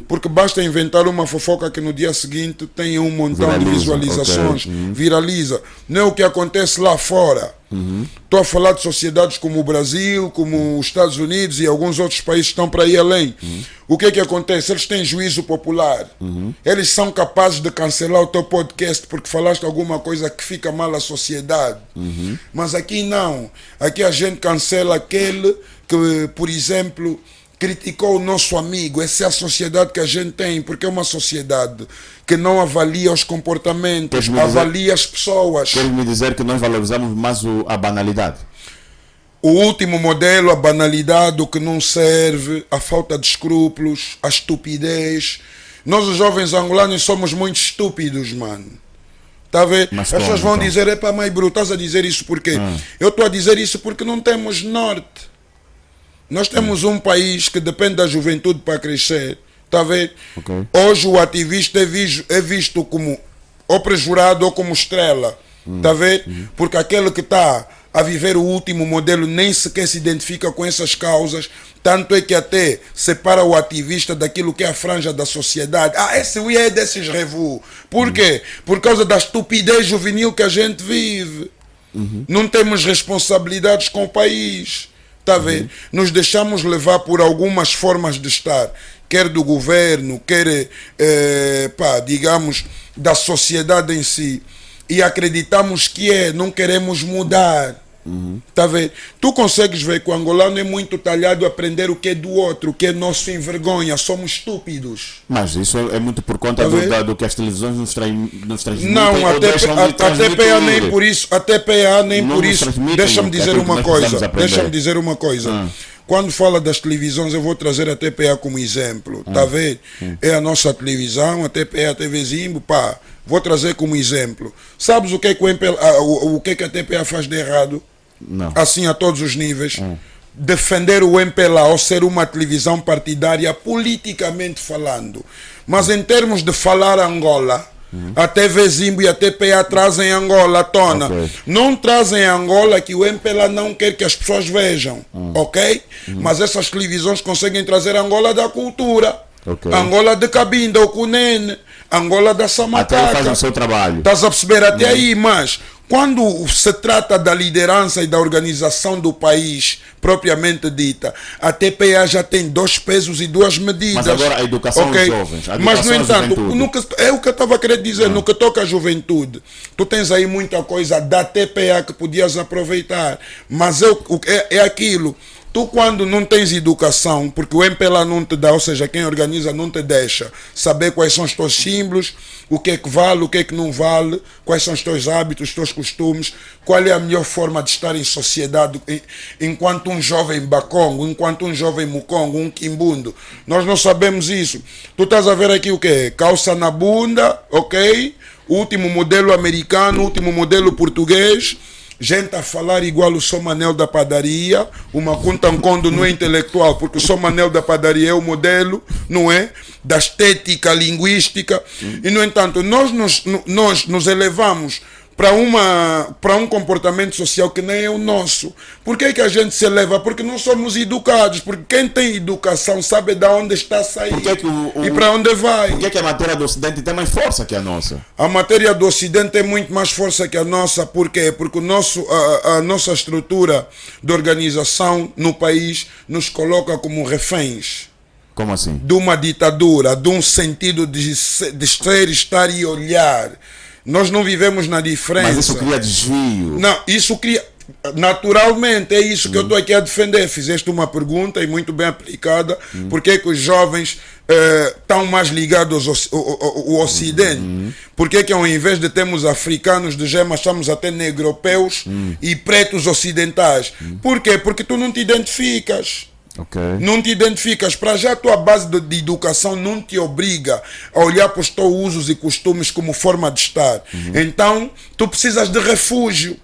[SPEAKER 1] Porque basta inventar uma fofoca que no dia seguinte tem um montão de visualizações, viraliza. Não é o que acontece lá fora. Estou a falar de sociedades como o Brasil, como os Estados Unidos e alguns outros países que estão para ir além. O que é que acontece? Eles têm juízo popular. Eles são capazes de cancelar o teu podcast porque falaste alguma coisa que fica mal à sociedade. Mas aqui não. Aqui a gente cancela aquele que, por exemplo, criticou o nosso amigo. Essa é a sociedade que a gente tem, porque é uma sociedade que não avalia os comportamentos, avalia as pessoas.
[SPEAKER 2] Queres me dizer que nós valorizamos mais a banalidade?
[SPEAKER 1] O último modelo, a banalidade, o que não serve, a falta de escrúpulos, a estupidez. Nós, os jovens angolanos, somos muito estúpidos, mano. Tá a ver? As pessoas vão dizer, epá, mãe, Bru, estás a dizer isso por quê? Eu estou a dizer isso porque não temos norte. Nós temos um país que depende da juventude para crescer. Está a ver?
[SPEAKER 2] Okay.
[SPEAKER 1] Hoje o ativista é visto como ou prejurado ou como estrela. Está a ver? Porque aquele que está a viver o último modelo nem sequer se identifica com essas causas. Tanto é que até separa o ativista daquilo que é a franja da sociedade. Ah, esse é desses revus. Por quê? Por causa da estupidez juvenil que a gente vive. Não temos responsabilidades com o país. Está a ver? Nos deixamos levar por algumas formas de estar, quer do governo, quer, digamos, da sociedade em si, e acreditamos que não queremos mudar. Tá a ver? Tu consegues ver que o angolano é muito talhado a aprender o que é do outro, o que é nosso envergonha, somos estúpidos.
[SPEAKER 2] Mas isso é muito por conta do que as televisões nos transmitem.
[SPEAKER 1] Não, até PA nem por isso, Deixa-me dizer uma coisa. Quando fala das televisões, eu vou trazer a TPA como exemplo. Tá a ver? É a nossa televisão, a TPA, a TV Zimbo, pá. Vou trazer como exemplo. Sabes o que é que o que é que a TPA faz de errado?
[SPEAKER 2] Não.
[SPEAKER 1] Assim a todos os níveis. Defender o MPLA ao ser uma televisão partidária politicamente falando. Mas em termos de falar Angola, a TV Zimbo e a TPA trazem Angola à tona.
[SPEAKER 2] Okay.
[SPEAKER 1] Não trazem Angola que o MPLA não quer que as pessoas vejam. Ok? Mas essas televisões conseguem trazer Angola da cultura.
[SPEAKER 2] Okay.
[SPEAKER 1] Angola de Cabinda, o Cunene, Angola da Samataca.
[SPEAKER 2] Até faz o seu trabalho.
[SPEAKER 1] Estás a perceber até aí, mas quando se trata da liderança e da organização do país propriamente dita, a TPA já tem 2 pesos e 2 medidas.
[SPEAKER 2] Mas agora a educação dos jovens.
[SPEAKER 1] Mas, no entanto, é o que eu estava a querer dizer, no que toca à juventude, tu tens aí muita coisa da TPA que podias aproveitar, mas é aquilo. Tu, quando não tens educação, porque o MPLA não te dá, ou seja, quem organiza não te deixa saber quais são os teus símbolos, o que é que vale, o que é que não vale, quais são os teus hábitos, os teus costumes, qual é a melhor forma de estar em sociedade enquanto um jovem bacongo, enquanto um jovem mucongo, um quimbundo. Nós não sabemos isso. Tu estás a ver aqui o quê? Calça na bunda, ok? Último modelo americano, último modelo português. Gente a falar igual o São Manel da padaria, uma Kuntankondo não é intelectual, porque o São Manel da padaria é o modelo, não é? Da estética linguística. E, no entanto, nós nos elevamos para um comportamento social que nem é o nosso. Por que a gente se eleva? Porque não somos educados, porque quem tem educação sabe de onde está a sair e para onde vai.
[SPEAKER 2] Por que a matéria do Ocidente tem mais força que a nossa?
[SPEAKER 1] A matéria do Ocidente tem muito mais força que a nossa. Por quê? Porque a nossa estrutura de organização no país nos coloca como reféns.
[SPEAKER 2] Como assim?
[SPEAKER 1] De uma ditadura, de um sentido de ser, estar e olhar. Nós não vivemos na diferença.
[SPEAKER 2] Mas isso cria desvio.
[SPEAKER 1] Não, isso cria... Naturalmente, é isso que eu estou aqui a defender. Fizeste uma pergunta e muito bem aplicada. Por que os jovens estão mais ligados ao Ocidente? Por que ao invés de termos africanos de gema, estamos até negro-europeus e pretos ocidentais? Por quê? Porque tu não te identificas.
[SPEAKER 2] Ok.
[SPEAKER 1] Não te identificas. Para já a tua base de educação não te obriga a olhar para os teus usos e costumes como forma de estar. Então, tu precisas de refúgio.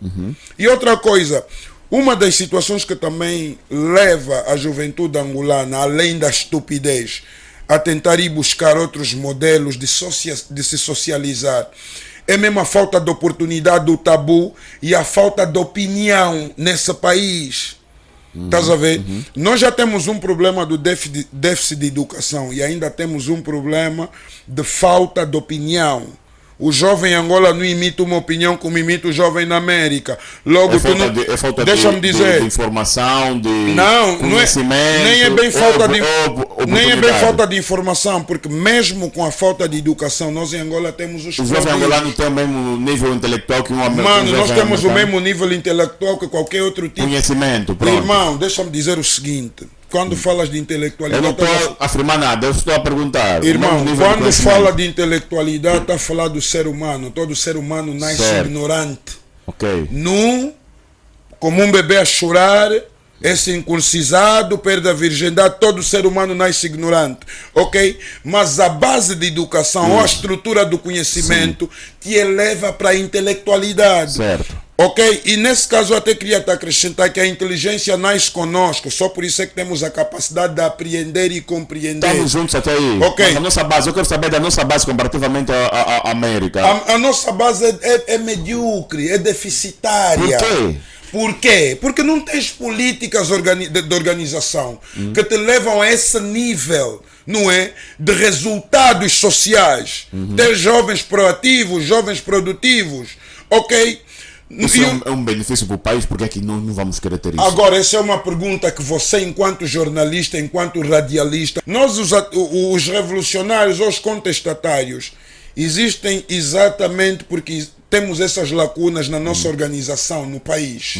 [SPEAKER 1] E outra coisa, uma das situações que também leva a juventude angolana, além da estupidez, a tentar ir buscar outros modelos de se socializar, é mesmo a falta de oportunidade do tabu e a falta de opinião nesse país. Estás a ver? Nós já temos um problema do déficit de educação e ainda temos um problema de falta de opinião. O jovem em Angola não imita uma opinião como imita o jovem na América. Logo,
[SPEAKER 2] É falta
[SPEAKER 1] deixa-me dizer.
[SPEAKER 2] de informação, de
[SPEAKER 1] Não é,
[SPEAKER 2] conhecimento.
[SPEAKER 1] nem é bem falta de nem é bem
[SPEAKER 2] oportunidade.
[SPEAKER 1] falta de informação, porque mesmo com a falta de educação, nós em Angola temos os
[SPEAKER 2] O jovem
[SPEAKER 1] prodígios.
[SPEAKER 2] angolano tem o mesmo nível intelectual que um americano.
[SPEAKER 1] Mano, nós temos o mesmo nível intelectual que qualquer outro tipo.
[SPEAKER 2] Conhecimento, pronto.
[SPEAKER 1] Irmão, deixa-me dizer o seguinte. Quando falas de
[SPEAKER 2] Eu
[SPEAKER 1] intelectualidade...
[SPEAKER 2] não estou a afirmar nada, eu estou a perguntar.
[SPEAKER 1] Irmão,
[SPEAKER 2] O mesmo nível de
[SPEAKER 1] quando
[SPEAKER 2] conhecimento.
[SPEAKER 1] fala de intelectualidade, está a falar do ser humano. Todo ser humano nasce
[SPEAKER 2] Certo.
[SPEAKER 1] ignorante.
[SPEAKER 2] Ok.
[SPEAKER 1] Nu, como um bebê a chorar, é circuncisado, perde a virgindade, todo ser humano nasce ignorante, ok? Mas a base de educação, ou a estrutura do conhecimento, te eleva para a intelectualidade.
[SPEAKER 2] Certo.
[SPEAKER 1] Ok? E nesse caso eu até queria te acrescentar que a inteligência nasce conosco, só por isso é que temos a capacidade de apreender e compreender.
[SPEAKER 2] Estamos juntos até aí.
[SPEAKER 1] Ok.
[SPEAKER 2] Mas a nossa base, eu quero saber da nossa base comparativamente à América.
[SPEAKER 1] A nossa base é medíocre, é deficitária.
[SPEAKER 2] Por quê?
[SPEAKER 1] Por quê? Porque não tens políticas de organização que te levam a esse nível, não é? De resultados sociais. Ter jovens proativos, jovens produtivos, ok?
[SPEAKER 2] Isso
[SPEAKER 1] E
[SPEAKER 2] é um benefício para o país, porque é que não vamos querer ter isso?
[SPEAKER 1] agora, essa é uma pergunta que você, enquanto jornalista, enquanto radialista, nós, os revolucionários ou os contestatários, existem exatamente porque temos essas lacunas na nossa organização, no país.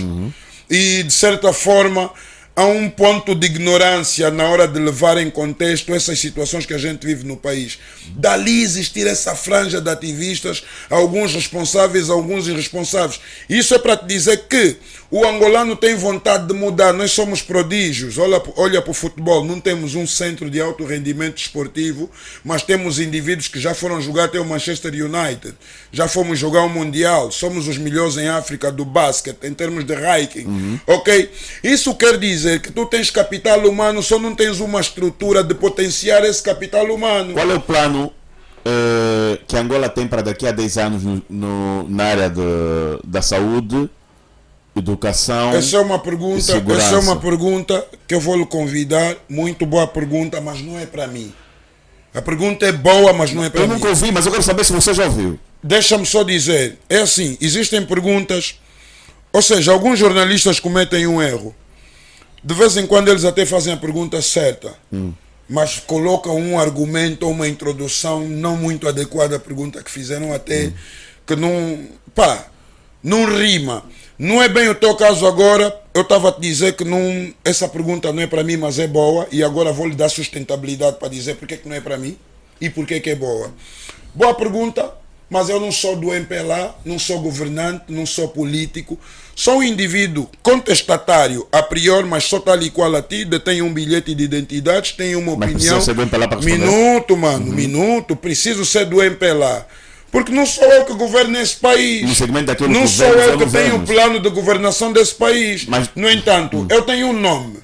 [SPEAKER 1] E, de certa forma, há um ponto de ignorância na hora de levar em contexto essas situações que a gente vive no país. Dali existir essa franja de ativistas, alguns responsáveis, alguns irresponsáveis. Isso é para te dizer que o angolano tem vontade de mudar. Nós somos prodígios. Olha para o futebol. Não temos um centro de alto rendimento esportivo, mas temos indivíduos que já foram jogar até o Manchester United. Já fomos jogar um Mundial. Somos os melhores em África do basquete, em termos de ranking. Ok? Isso quer dizer que tu tens capital humano, só não tens uma estrutura de potenciar esse capital humano.
[SPEAKER 2] Qual é o plano que Angola tem para daqui a 10 anos na área da saúde, educação
[SPEAKER 1] Essa é uma
[SPEAKER 2] e
[SPEAKER 1] pergunta,
[SPEAKER 2] segurança?
[SPEAKER 1] essa é uma pergunta que eu vou lhe convidar. Muito boa pergunta, mas não é para mim. A pergunta é boa, mas não é para
[SPEAKER 2] Eu
[SPEAKER 1] mim.
[SPEAKER 2] nunca ouvi, mas eu quero saber se você já ouviu.
[SPEAKER 1] Deixa-me só dizer, é assim, existem perguntas, ou seja, alguns jornalistas cometem um erro. De vez em quando eles até fazem a pergunta certa, mas colocam um argumento ou uma introdução não muito adequada à pergunta que fizeram, até que não rima. Não é bem o teu caso agora. Eu estava a te dizer que essa pergunta não é para mim, mas é boa, e agora vou lhe dar sustentabilidade para dizer porque que não é para mim e porque que é boa. Boa pergunta, mas eu não sou do MPLA, não sou governante, não sou político, sou um indivíduo contestatário a priori, mas sou tal e qual a ti, detém um bilhete de identidade, tenho uma
[SPEAKER 2] Mas
[SPEAKER 1] opinião.
[SPEAKER 2] precisa ser do MPLA para responder?
[SPEAKER 1] Minuto, mano, minuto, preciso ser do MPLA. Porque não sou eu que governo esse país.
[SPEAKER 2] No segmento daquilo
[SPEAKER 1] não
[SPEAKER 2] que
[SPEAKER 1] sou
[SPEAKER 2] vemos,
[SPEAKER 1] eu
[SPEAKER 2] ou
[SPEAKER 1] que
[SPEAKER 2] não
[SPEAKER 1] tenho o
[SPEAKER 2] vemos.
[SPEAKER 1] plano de governação desse país.
[SPEAKER 2] Mas-
[SPEAKER 1] No entanto, eu tenho um nome.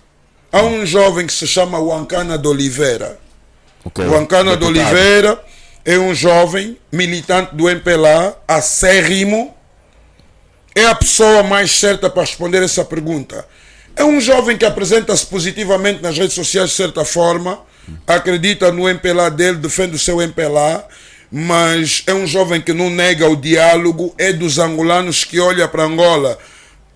[SPEAKER 1] Há um jovem que se chama Wankana de Oliveira.
[SPEAKER 2] Okay.
[SPEAKER 1] O Wankana de
[SPEAKER 2] Deputado.
[SPEAKER 1] Oliveira é um jovem militante do MPLA, acérrimo. É a pessoa mais certa para responder essa pergunta. É um jovem que apresenta-se positivamente nas redes sociais de certa forma, acredita no MPLA dele, defende o seu MPLA, mas é um jovem que não nega o diálogo, é dos angolanos que olha para Angola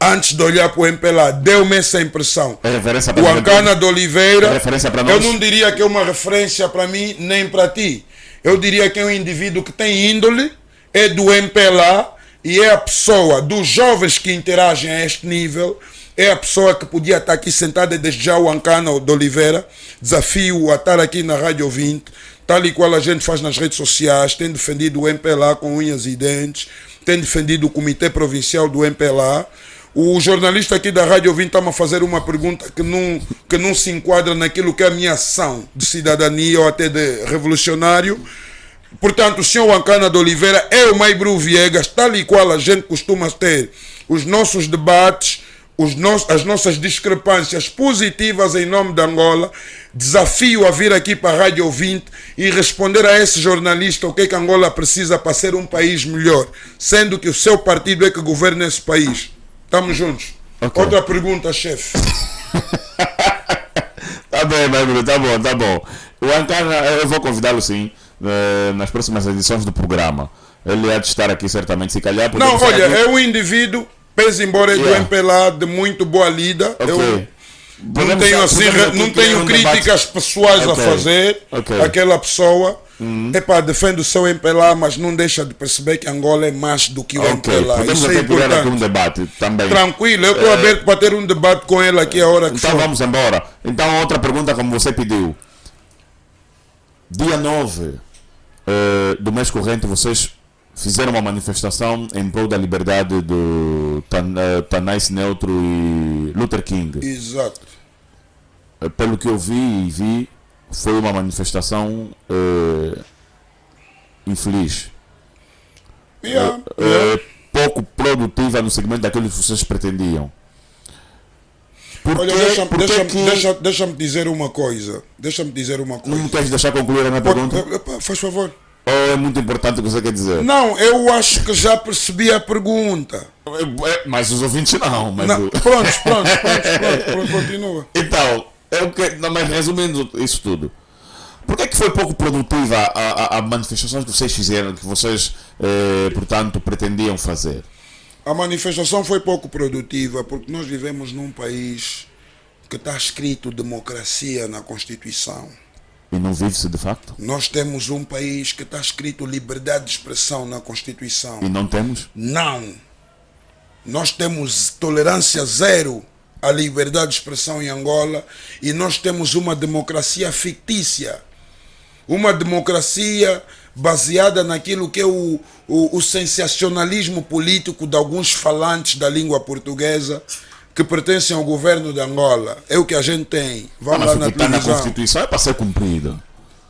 [SPEAKER 1] antes de olhar para o MPLA. Deu-me essa impressão.
[SPEAKER 2] É referência para
[SPEAKER 1] O
[SPEAKER 2] nós.
[SPEAKER 1] Ancana de Oliveira,
[SPEAKER 2] É referência para
[SPEAKER 1] eu
[SPEAKER 2] nós.
[SPEAKER 1] não diria que é uma referência para mim nem para ti. Eu diria que é um indivíduo que tem índole, é do MPLA e é a pessoa dos jovens que interagem a este nível, é a pessoa que podia estar aqui sentada desde já, o Ancana de Oliveira. Desafio a estar aqui na Rádio 20, tal e qual a gente faz nas redes sociais, tem defendido o MPLA com unhas e dentes, tem defendido o Comitê Provincial do MPLA. O jornalista aqui da Rádio Ouvinte está-me a fazer uma pergunta que não se enquadra naquilo que é a minha ação de cidadania ou até de revolucionário. Portanto, o senhor Ancana de Oliveira é o Maibru Viegas, tal e qual a gente costuma ter os nossos debates, as nossas discrepâncias positivas em nome de Angola. Desafio a vir aqui para a Rádio Ouvinte e responder a esse jornalista o que é que Angola precisa para ser um país melhor, sendo que o seu partido é que governa esse país. Estamos juntos.
[SPEAKER 2] Okay.
[SPEAKER 1] Outra pergunta, chefe.
[SPEAKER 2] Tá bem, Maibru, tá bom. O Ancana, eu vou convidá-lo sim, nas próximas edições do programa. Ele há de estar aqui certamente, se calhar.
[SPEAKER 1] Não, olha,
[SPEAKER 2] aqui.
[SPEAKER 1] é um indivíduo, pese embora é do MPLA, de muito boa lida.
[SPEAKER 2] Okay.
[SPEAKER 1] Eu não tenho críticas pessoais a fazer. Aquela pessoa defende o seu MPLA, mas não deixa de perceber que Angola é mais do que o MPLA.
[SPEAKER 2] Podemos
[SPEAKER 1] Isso é importante.
[SPEAKER 2] aqui um debate também.
[SPEAKER 1] Tranquilo, eu estou aberto para ter um debate com ele aqui a hora que
[SPEAKER 2] então
[SPEAKER 1] for.
[SPEAKER 2] Vamos embora. Então outra pergunta como você pediu. Dia 9 do mês corrente vocês fizeram uma manifestação em prol da liberdade do Tanais Neutro e Luther King.
[SPEAKER 1] Exato.
[SPEAKER 2] Pelo que eu vi, foi uma manifestação infeliz. Pouco produtiva no segmento daquilo que vocês pretendiam.
[SPEAKER 1] Olha, deixa-me dizer uma coisa.
[SPEAKER 2] Não me queres deixar concluir a minha pergunta?
[SPEAKER 1] Faz favor.
[SPEAKER 2] Ou é muito importante o que você quer dizer?
[SPEAKER 1] Não, eu acho que já percebi a pergunta.
[SPEAKER 2] Mas os ouvintes não.
[SPEAKER 1] Pronto, continua.
[SPEAKER 2] Então, mas resumindo isso tudo, por que foi pouco produtiva a manifestação que vocês fizeram, que vocês, portanto, pretendiam fazer?
[SPEAKER 1] A manifestação foi pouco produtiva porque nós vivemos num país que está escrito democracia na Constituição.
[SPEAKER 2] E não vive-se de facto?
[SPEAKER 1] Nós temos um país que está escrito liberdade de expressão na Constituição.
[SPEAKER 2] E não temos?
[SPEAKER 1] Não. Nós temos tolerância zero à liberdade de expressão em Angola e nós temos uma democracia fictícia. Uma democracia baseada naquilo que é o sensacionalismo político de alguns falantes da língua portuguesa que pertencem ao governo de Angola. É o que a gente tem. Vamos lá na televisão.
[SPEAKER 2] Mas o que está na Constituição é para ser cumprido.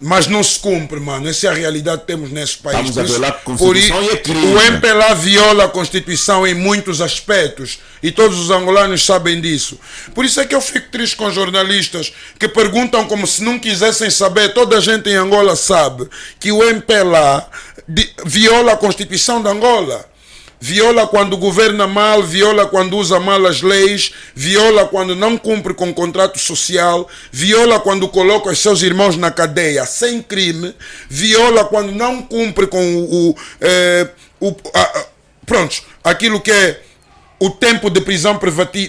[SPEAKER 1] Mas não se cumpre, mano. Essa é a realidade que temos nesse país.
[SPEAKER 2] Estamos a violar a Constituição e é crime.
[SPEAKER 1] O MPLA viola a Constituição em muitos aspectos. E todos os angolanos sabem disso. Por isso é que eu fico triste com jornalistas que perguntam como se não quisessem saber. Toda a gente em Angola sabe que o MPLA viola a Constituição de Angola. Viola quando governa mal, viola quando usa mal as leis, viola quando não cumpre com o contrato social, viola quando coloca os seus irmãos na cadeia sem crime, viola quando não cumpre com aquilo que é o tempo de prisão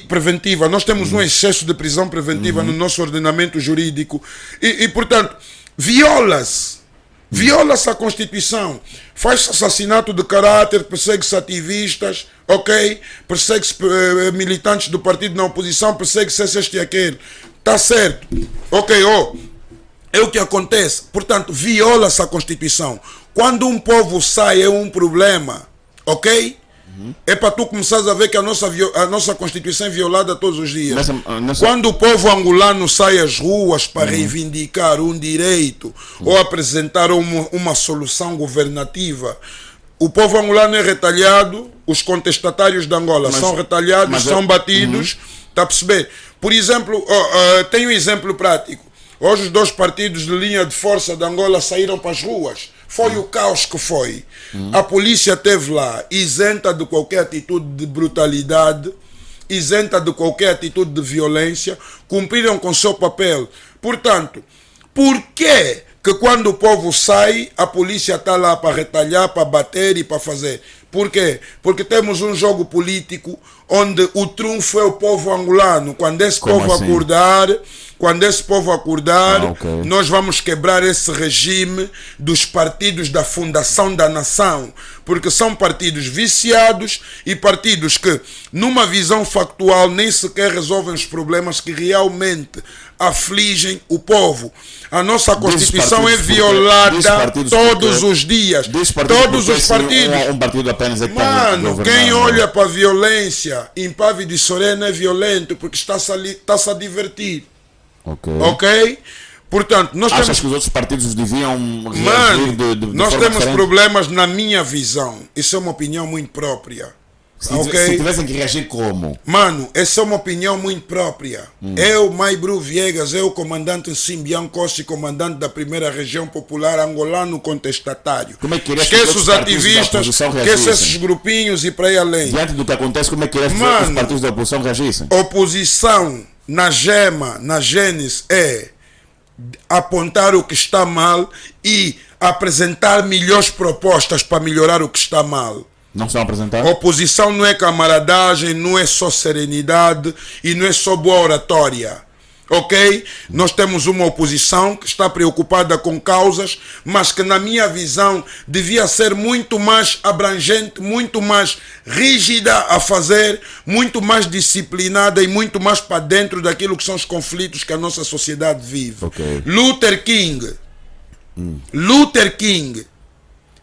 [SPEAKER 1] preventiva. Nós temos um excesso de prisão preventiva no nosso ordenamento jurídico e portanto, viola-se a Constituição, faz-se assassinato de caráter, persegue-se ativistas, ok? Persegue-se militantes do partido na oposição, persegue-se este e aquele. Está certo, ok, é o que acontece. Portanto, viola-se a Constituição. Quando um povo sai é um problema, ok? É para tu começares a ver que a nossa Constituição é violada todos os dias. Quando o povo angolano sai às ruas para reivindicar um direito ou apresentar uma solução governativa, o povo angolano é retalhado, os contestatários de Angola são retalhados, são batidos. Está a perceber? Por exemplo, tem um exemplo prático. Hoje os dois partidos de linha de força de Angola saíram para as ruas. Foi o caos que foi. A polícia esteve lá, isenta de qualquer atitude de brutalidade, isenta de qualquer atitude de violência, cumpriram com o seu papel. Portanto, por que quando o povo sai, a polícia está lá para retalhar, para bater e para fazer? Por quê? Porque temos um jogo político onde o trunfo é o povo angolano. Quando esse povo acordar, nós vamos quebrar esse regime dos partidos da fundação da nação. Porque são partidos viciados e partidos que, numa visão factual, nem sequer resolvem os problemas que realmente afligem o povo. A nossa Constituição é
[SPEAKER 2] partidos,
[SPEAKER 1] violada todos
[SPEAKER 2] porque-
[SPEAKER 1] os dias.
[SPEAKER 2] Diz partidos
[SPEAKER 1] Todos
[SPEAKER 2] porque
[SPEAKER 1] os
[SPEAKER 2] se
[SPEAKER 1] partidos.
[SPEAKER 2] Um partido apenas é que está
[SPEAKER 1] Mano,
[SPEAKER 2] governando.
[SPEAKER 1] quem olha para a violência em Pave de Sorena é violento porque está-se a divertir.
[SPEAKER 2] Ok.
[SPEAKER 1] Ok? Portanto, nós
[SPEAKER 2] Achas
[SPEAKER 1] temos.
[SPEAKER 2] que os outros partidos deviam reagir
[SPEAKER 1] Mano,
[SPEAKER 2] de
[SPEAKER 1] nós
[SPEAKER 2] forma
[SPEAKER 1] temos
[SPEAKER 2] diferente?
[SPEAKER 1] problemas na minha visão. Isso é uma opinião muito própria.
[SPEAKER 2] Se
[SPEAKER 1] Ok?
[SPEAKER 2] tivessem que reagir como?
[SPEAKER 1] Mano, essa é uma opinião muito própria. Eu, Maibru Viegas, eu, comandante Simbian Costa, comandante da primeira região popular angolano contestatário.
[SPEAKER 2] Como é que querias que os
[SPEAKER 1] Esquece
[SPEAKER 2] outros
[SPEAKER 1] os
[SPEAKER 2] partidos da
[SPEAKER 1] ativistas,
[SPEAKER 2] oposição
[SPEAKER 1] esquece
[SPEAKER 2] reagissem?
[SPEAKER 1] esses grupinhos e para aí além.
[SPEAKER 2] Diante do que acontece, como é que querias que os
[SPEAKER 1] Mano,
[SPEAKER 2] partidos da oposição reagissem?
[SPEAKER 1] Oposição na gema, na gênese, é apontar o que está mal e apresentar melhores propostas para melhorar o que está mal.
[SPEAKER 2] Não estão a apresentar?
[SPEAKER 1] Oposição não é camaradagem, não é só serenidade e não é só boa oratória. Ok? Nós temos uma oposição que está preocupada com causas, mas que na minha visão devia ser muito mais abrangente, muito mais rígida a fazer, muito mais disciplinada e muito mais para dentro daquilo que são os conflitos que a nossa sociedade vive.
[SPEAKER 2] Ok.
[SPEAKER 1] Luther King. Luther King.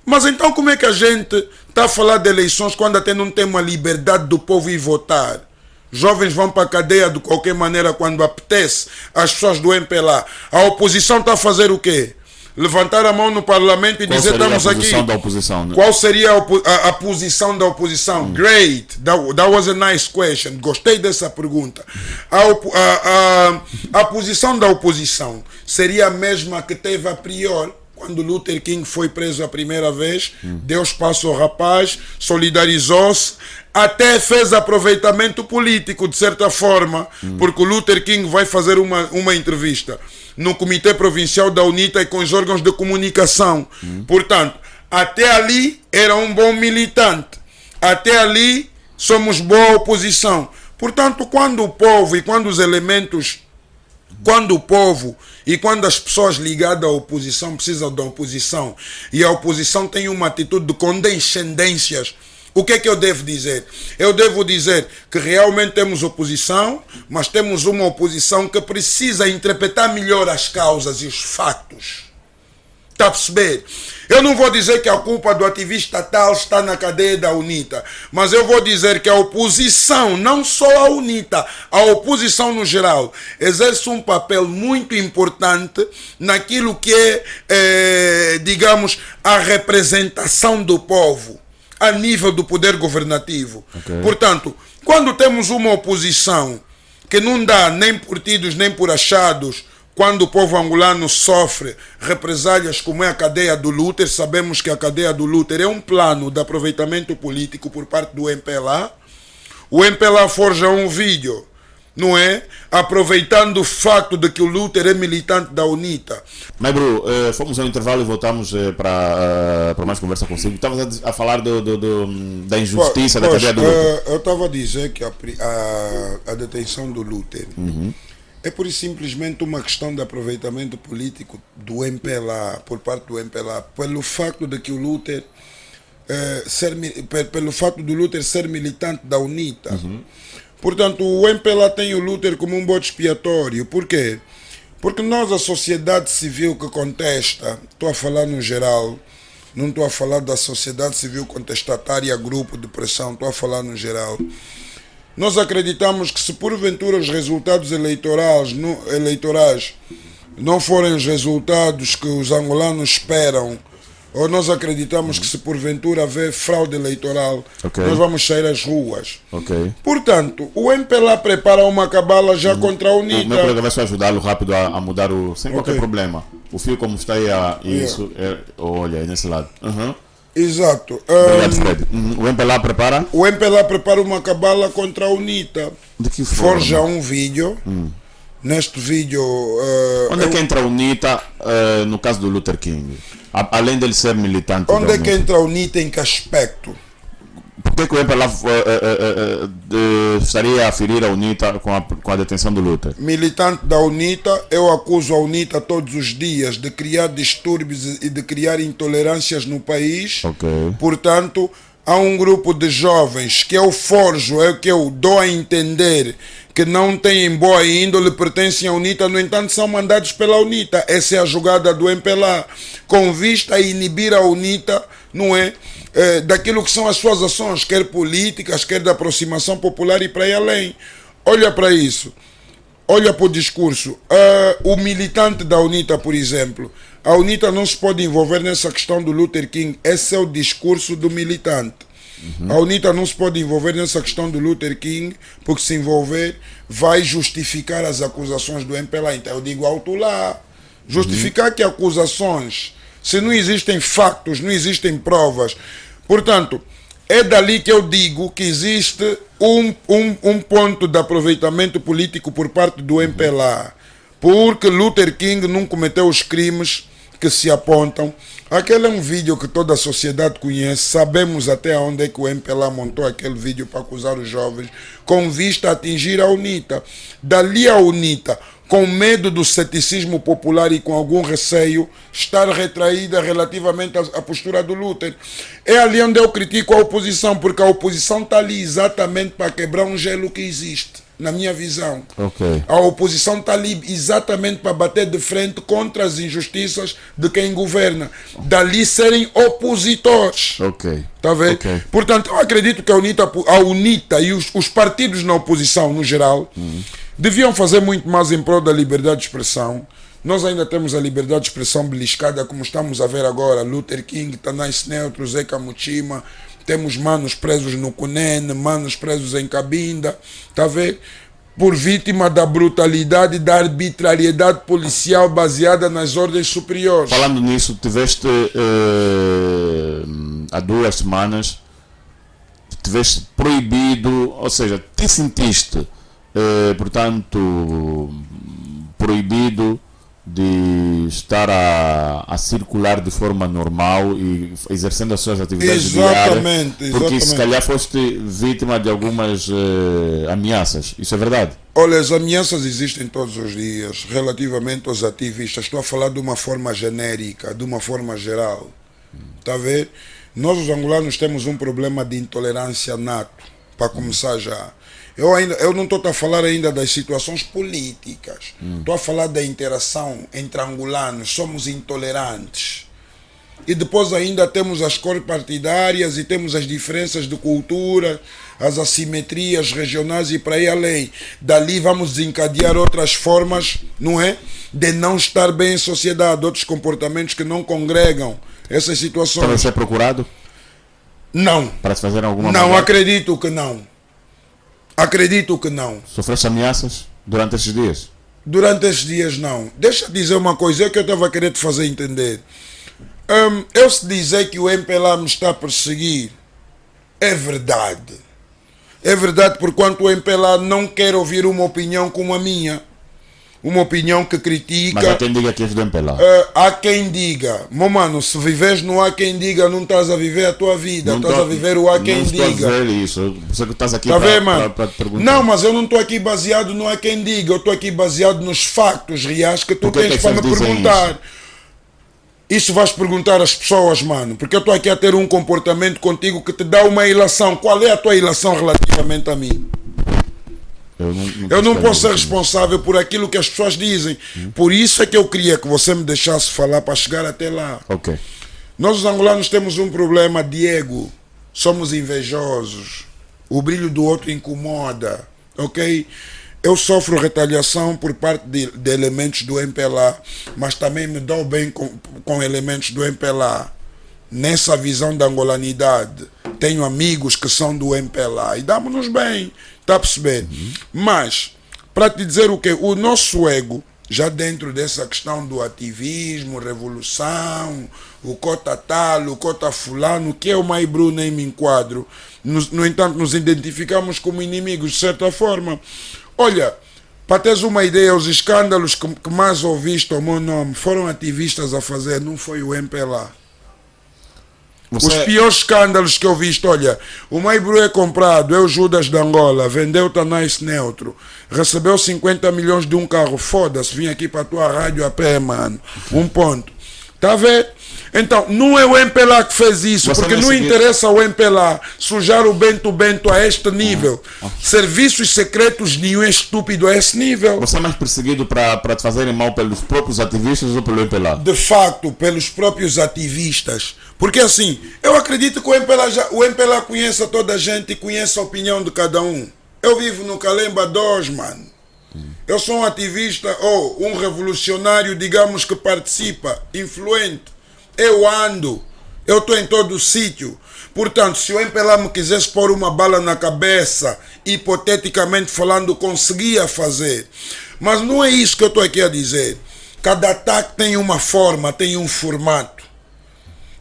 [SPEAKER 1] Mas então como é que a gente está a falar de eleições quando até não tem uma liberdade do povo ir votar? Jovens vão para a cadeia de qualquer maneira quando apetece. As pessoas do MPLA. A oposição está a fazer o quê? Levantar a mão no parlamento e
[SPEAKER 2] Qual
[SPEAKER 1] dizer
[SPEAKER 2] seria
[SPEAKER 1] estamos
[SPEAKER 2] a
[SPEAKER 1] aqui.
[SPEAKER 2] posição da oposição? Né?
[SPEAKER 1] Qual seria a posição da oposição? Great. That was a nice question. Gostei dessa pergunta. A posição da oposição seria a mesma que teve a priori quando Luther King foi preso a primeira vez. Deu espaço ao rapaz, solidarizou-se, até fez aproveitamento político de certa forma, porque o Luther King vai fazer uma entrevista no Comitê Provincial da UNITA e com os órgãos de comunicação. Portanto, até ali era um bom militante. Até ali somos boa oposição. Portanto, quando o povo e quando os elementos, quando o povo e quando as pessoas ligadas à oposição precisam da oposição e a oposição tem uma atitude de condescendências, o que é que eu devo dizer? Eu devo dizer que realmente temos oposição, mas temos uma oposição que precisa interpretar melhor as causas e os fatos. Está a perceber? Eu não vou dizer que a culpa do ativista tal está na cadeia da UNITA, mas eu vou dizer que a oposição, não só a UNITA, a oposição no geral, exerce um papel muito importante naquilo que é, digamos, a representação do povo a nível do poder governativo.
[SPEAKER 2] Ok.
[SPEAKER 1] Portanto, quando temos uma oposição que não dá nem por tidos nem por achados, quando o povo angolano sofre represálias como é a cadeia do Luther, sabemos que a cadeia do Luther é um plano de aproveitamento político por parte do MPLA. O MPLA forja um vídeo, não é? Aproveitando o facto de que o Luther é militante da UNITA.
[SPEAKER 2] Maibru, fomos ao intervalo e voltamos para mais conversa consigo. Estavas a falar da injustiça da cadeia do Luther.
[SPEAKER 1] Eu estava a dizer que a detenção do Luther é por simplesmente uma questão de aproveitamento político do MPLA, por parte do MPLA, pelo facto de que o Luther pelo facto do Luther ser militante da UNITA. Portanto, o MPLA tem o Luther como um bode expiatório. Por quê? Porque nós, a sociedade civil que contesta, estou a falar no geral, não estou a falar da sociedade civil contestatária, grupo de pressão, estou a falar no geral. Nós acreditamos que se porventura os resultados eleitorais não forem os resultados que os angolanos esperam, ou nós acreditamos que se porventura haver fraude eleitoral,
[SPEAKER 2] Ok.
[SPEAKER 1] nós vamos sair às ruas.
[SPEAKER 2] Ok.
[SPEAKER 1] Portanto, o MPLA prepara uma cabala já contra a
[SPEAKER 2] O meu
[SPEAKER 1] UNITA.
[SPEAKER 2] colega vai só ajudá-lo rápido a mudar sem qualquer
[SPEAKER 1] Ok.
[SPEAKER 2] problema. O fio como está aí, isso, olha, é nesse lado.
[SPEAKER 1] Exato.
[SPEAKER 2] Obrigado, Fred. O MPLA prepara?
[SPEAKER 1] O MPLA prepara uma cabala contra a UNITA.
[SPEAKER 2] De que forma?
[SPEAKER 1] Forja um vídeo. Neste vídeo...
[SPEAKER 2] Onde é que entra a UNITA no caso do Luther King? Além dele ser militante.
[SPEAKER 1] onde
[SPEAKER 2] da
[SPEAKER 1] é que
[SPEAKER 2] UNITA.
[SPEAKER 1] entra a UNITA, em que aspecto?
[SPEAKER 2] Por que o MPLA estaria a ferir a UNITA com a detenção do Luther?
[SPEAKER 1] Militante da UNITA, eu acuso a UNITA todos os dias de criar distúrbios e de criar intolerâncias no país.
[SPEAKER 2] Ok.
[SPEAKER 1] Portanto, há um grupo de jovens que eu forjo, é o que eu dou a entender que não têm boa índole, pertencem à UNITA, no entanto são mandados pela UNITA. Essa é a jogada do MPLA, com vista a inibir a UNITA, não é? Daquilo que são as suas ações, quer políticas, quer da aproximação popular e para ir além. Olha para isso, olha para o discurso. O militante da UNITA, por exemplo, a UNITA não se pode envolver nessa questão do Luther King. Esse é o discurso do militante. A UNITA não se pode envolver nessa questão do Luther King, porque se envolver vai justificar as acusações do MPLA. Então eu digo alto lá, justificar que acusações, se não existem factos, não existem provas. Portanto, é dali que eu digo que existe um ponto de aproveitamento político por parte do MPLA, porque Luther King não cometeu os crimes que se apontam. Aquele é um vídeo que toda a sociedade conhece, sabemos até onde é que o MPLA montou aquele vídeo para acusar os jovens, com vista a atingir a UNITA. Dali a UNITA, com medo do ceticismo popular e com algum receio, estar retraída relativamente à postura do Luther. É ali onde eu critico a oposição, porque a oposição está ali exatamente para quebrar um gelo que existe, na minha visão.
[SPEAKER 2] Ok.
[SPEAKER 1] A oposição está ali exatamente para bater de frente contra as injustiças de quem governa. Dali serem opositores.
[SPEAKER 2] Ok.
[SPEAKER 1] Está a ver?
[SPEAKER 2] Ok.
[SPEAKER 1] Portanto, eu acredito que a UNITA e os partidos na oposição, no geral, deviam fazer muito mais em prol da liberdade de expressão. Nós ainda temos a liberdade de expressão beliscada, como estamos a ver agora. Luther King, Tanais Neutro, Zeca Muchima. Temos manos presos no Cunene, manos presos em Cabinda, está a ver? Por vítima da brutalidade e da arbitrariedade policial baseada nas ordens superiores.
[SPEAKER 2] Falando nisso, tiveste há 2 semanas, tiveste proibido, ou seja, te sentiste, portanto, proibido de estar a circular de forma normal e exercendo as suas atividades diárias, porque se calhar foste vítima de algumas ameaças. Isso é verdade?
[SPEAKER 1] Olha, as ameaças existem todos os dias relativamente aos ativistas. Estou a falar de uma forma genérica, de uma forma geral. Está a ver? Nós os angolanos temos um problema de intolerância nato, para começar já. Eu não estou a falar ainda das situações políticas. Estou a falar da interação entre angolanos. Somos intolerantes. E depois ainda temos as cores partidárias e temos as diferenças de cultura, as assimetrias regionais e para ir além. Dali vamos desencadear outras formas, não é? De não estar bem em sociedade, outros comportamentos que não congregam essas situações.
[SPEAKER 2] Para ser procurado?
[SPEAKER 1] Não.
[SPEAKER 2] Para se fazer alguma
[SPEAKER 1] Não,
[SPEAKER 2] maldade?
[SPEAKER 1] acredito que não. Acredito que não.
[SPEAKER 2] Sofreste ameaças durante esses dias?
[SPEAKER 1] Durante esses dias não. Deixa eu dizer uma coisa, é que eu estava a querer te fazer entender. Eu se dizer que o MPLA me está a perseguir, é verdade. É verdade, porquanto o MPLA não quer ouvir uma opinião como a minha. Uma opinião que critica.
[SPEAKER 2] Mas há quem diga que és do MPLA.
[SPEAKER 1] Há quem diga, meu mano, se vives no há quem diga, não estás a viver a tua vida, estás a viver o há quem diga.
[SPEAKER 2] Não estou a dizer isso, você que estás aqui
[SPEAKER 1] Tá vendo, mano?
[SPEAKER 2] para te perguntar.
[SPEAKER 1] Não, mas eu não estou aqui baseado no há quem diga, eu estou aqui baseado nos factos reais que tu
[SPEAKER 2] Por que
[SPEAKER 1] tens
[SPEAKER 2] que
[SPEAKER 1] para me
[SPEAKER 2] vocês dizem
[SPEAKER 1] perguntar. Isso vais perguntar às pessoas, mano, porque eu estou aqui a ter um comportamento contigo que te dá uma ilação. Qual é a tua ilação relativamente a mim? Eu não posso ser responsável por aquilo que as pessoas dizem. Por isso é que eu queria que você me deixasse falar para chegar até lá.
[SPEAKER 2] Ok.
[SPEAKER 1] Nós os angolanos temos um problema de ego. Somos invejosos. O brilho do outro incomoda. Ok? Eu sofro retaliação por parte de elementos do MPLA, mas também me dou bem com elementos do MPLA. Nessa visão da angolanidade, tenho amigos que são do MPLA e damos-nos bem, está a perceber? Mas, para te dizer o que? O nosso ego, já dentro dessa questão do ativismo, revolução, o cota tal, o cota fulano, que é o Maibru, nem me enquadro. No entanto, nos identificamos como inimigos, de certa forma. Olha, para teres uma ideia, os escândalos que mais ouviste ao meu nome foram ativistas a fazer, não foi o MPLA. Os piores escândalos que eu vi, olha, o Maibru é comprado, é o Judas de Angola, vendeu o Tanais Neutro, recebeu 50 milhões de um carro, foda-se, vim aqui para a tua rádio a pé, mano, um ponto. Tá a ver? Então, não é o MPLA que fez isso,
[SPEAKER 2] Você
[SPEAKER 1] porque
[SPEAKER 2] vai
[SPEAKER 1] não
[SPEAKER 2] seguir-
[SPEAKER 1] interessa ao MPLA sujar o Bento Bento a este nível. Serviços secretos nenhum é estúpido a esse nível.
[SPEAKER 2] Você é mais perseguido para te fazerem mal pelos próprios ativistas ou pelo MPLA?
[SPEAKER 1] De facto, pelos próprios ativistas. Porque assim, eu acredito que o MPLA conhece toda a gente e conhece a opinião de cada um. Eu vivo no Calemba 2, mano. Eu sou um ativista ou um revolucionário, digamos, que participa, influente. Eu ando, eu estou em todo o sítio. Portanto, se o MPLA me quisesse pôr uma bala na cabeça, hipoteticamente falando, conseguia fazer. Mas não é isso que eu estou aqui a dizer. Cada ataque tem uma forma, tem um formato.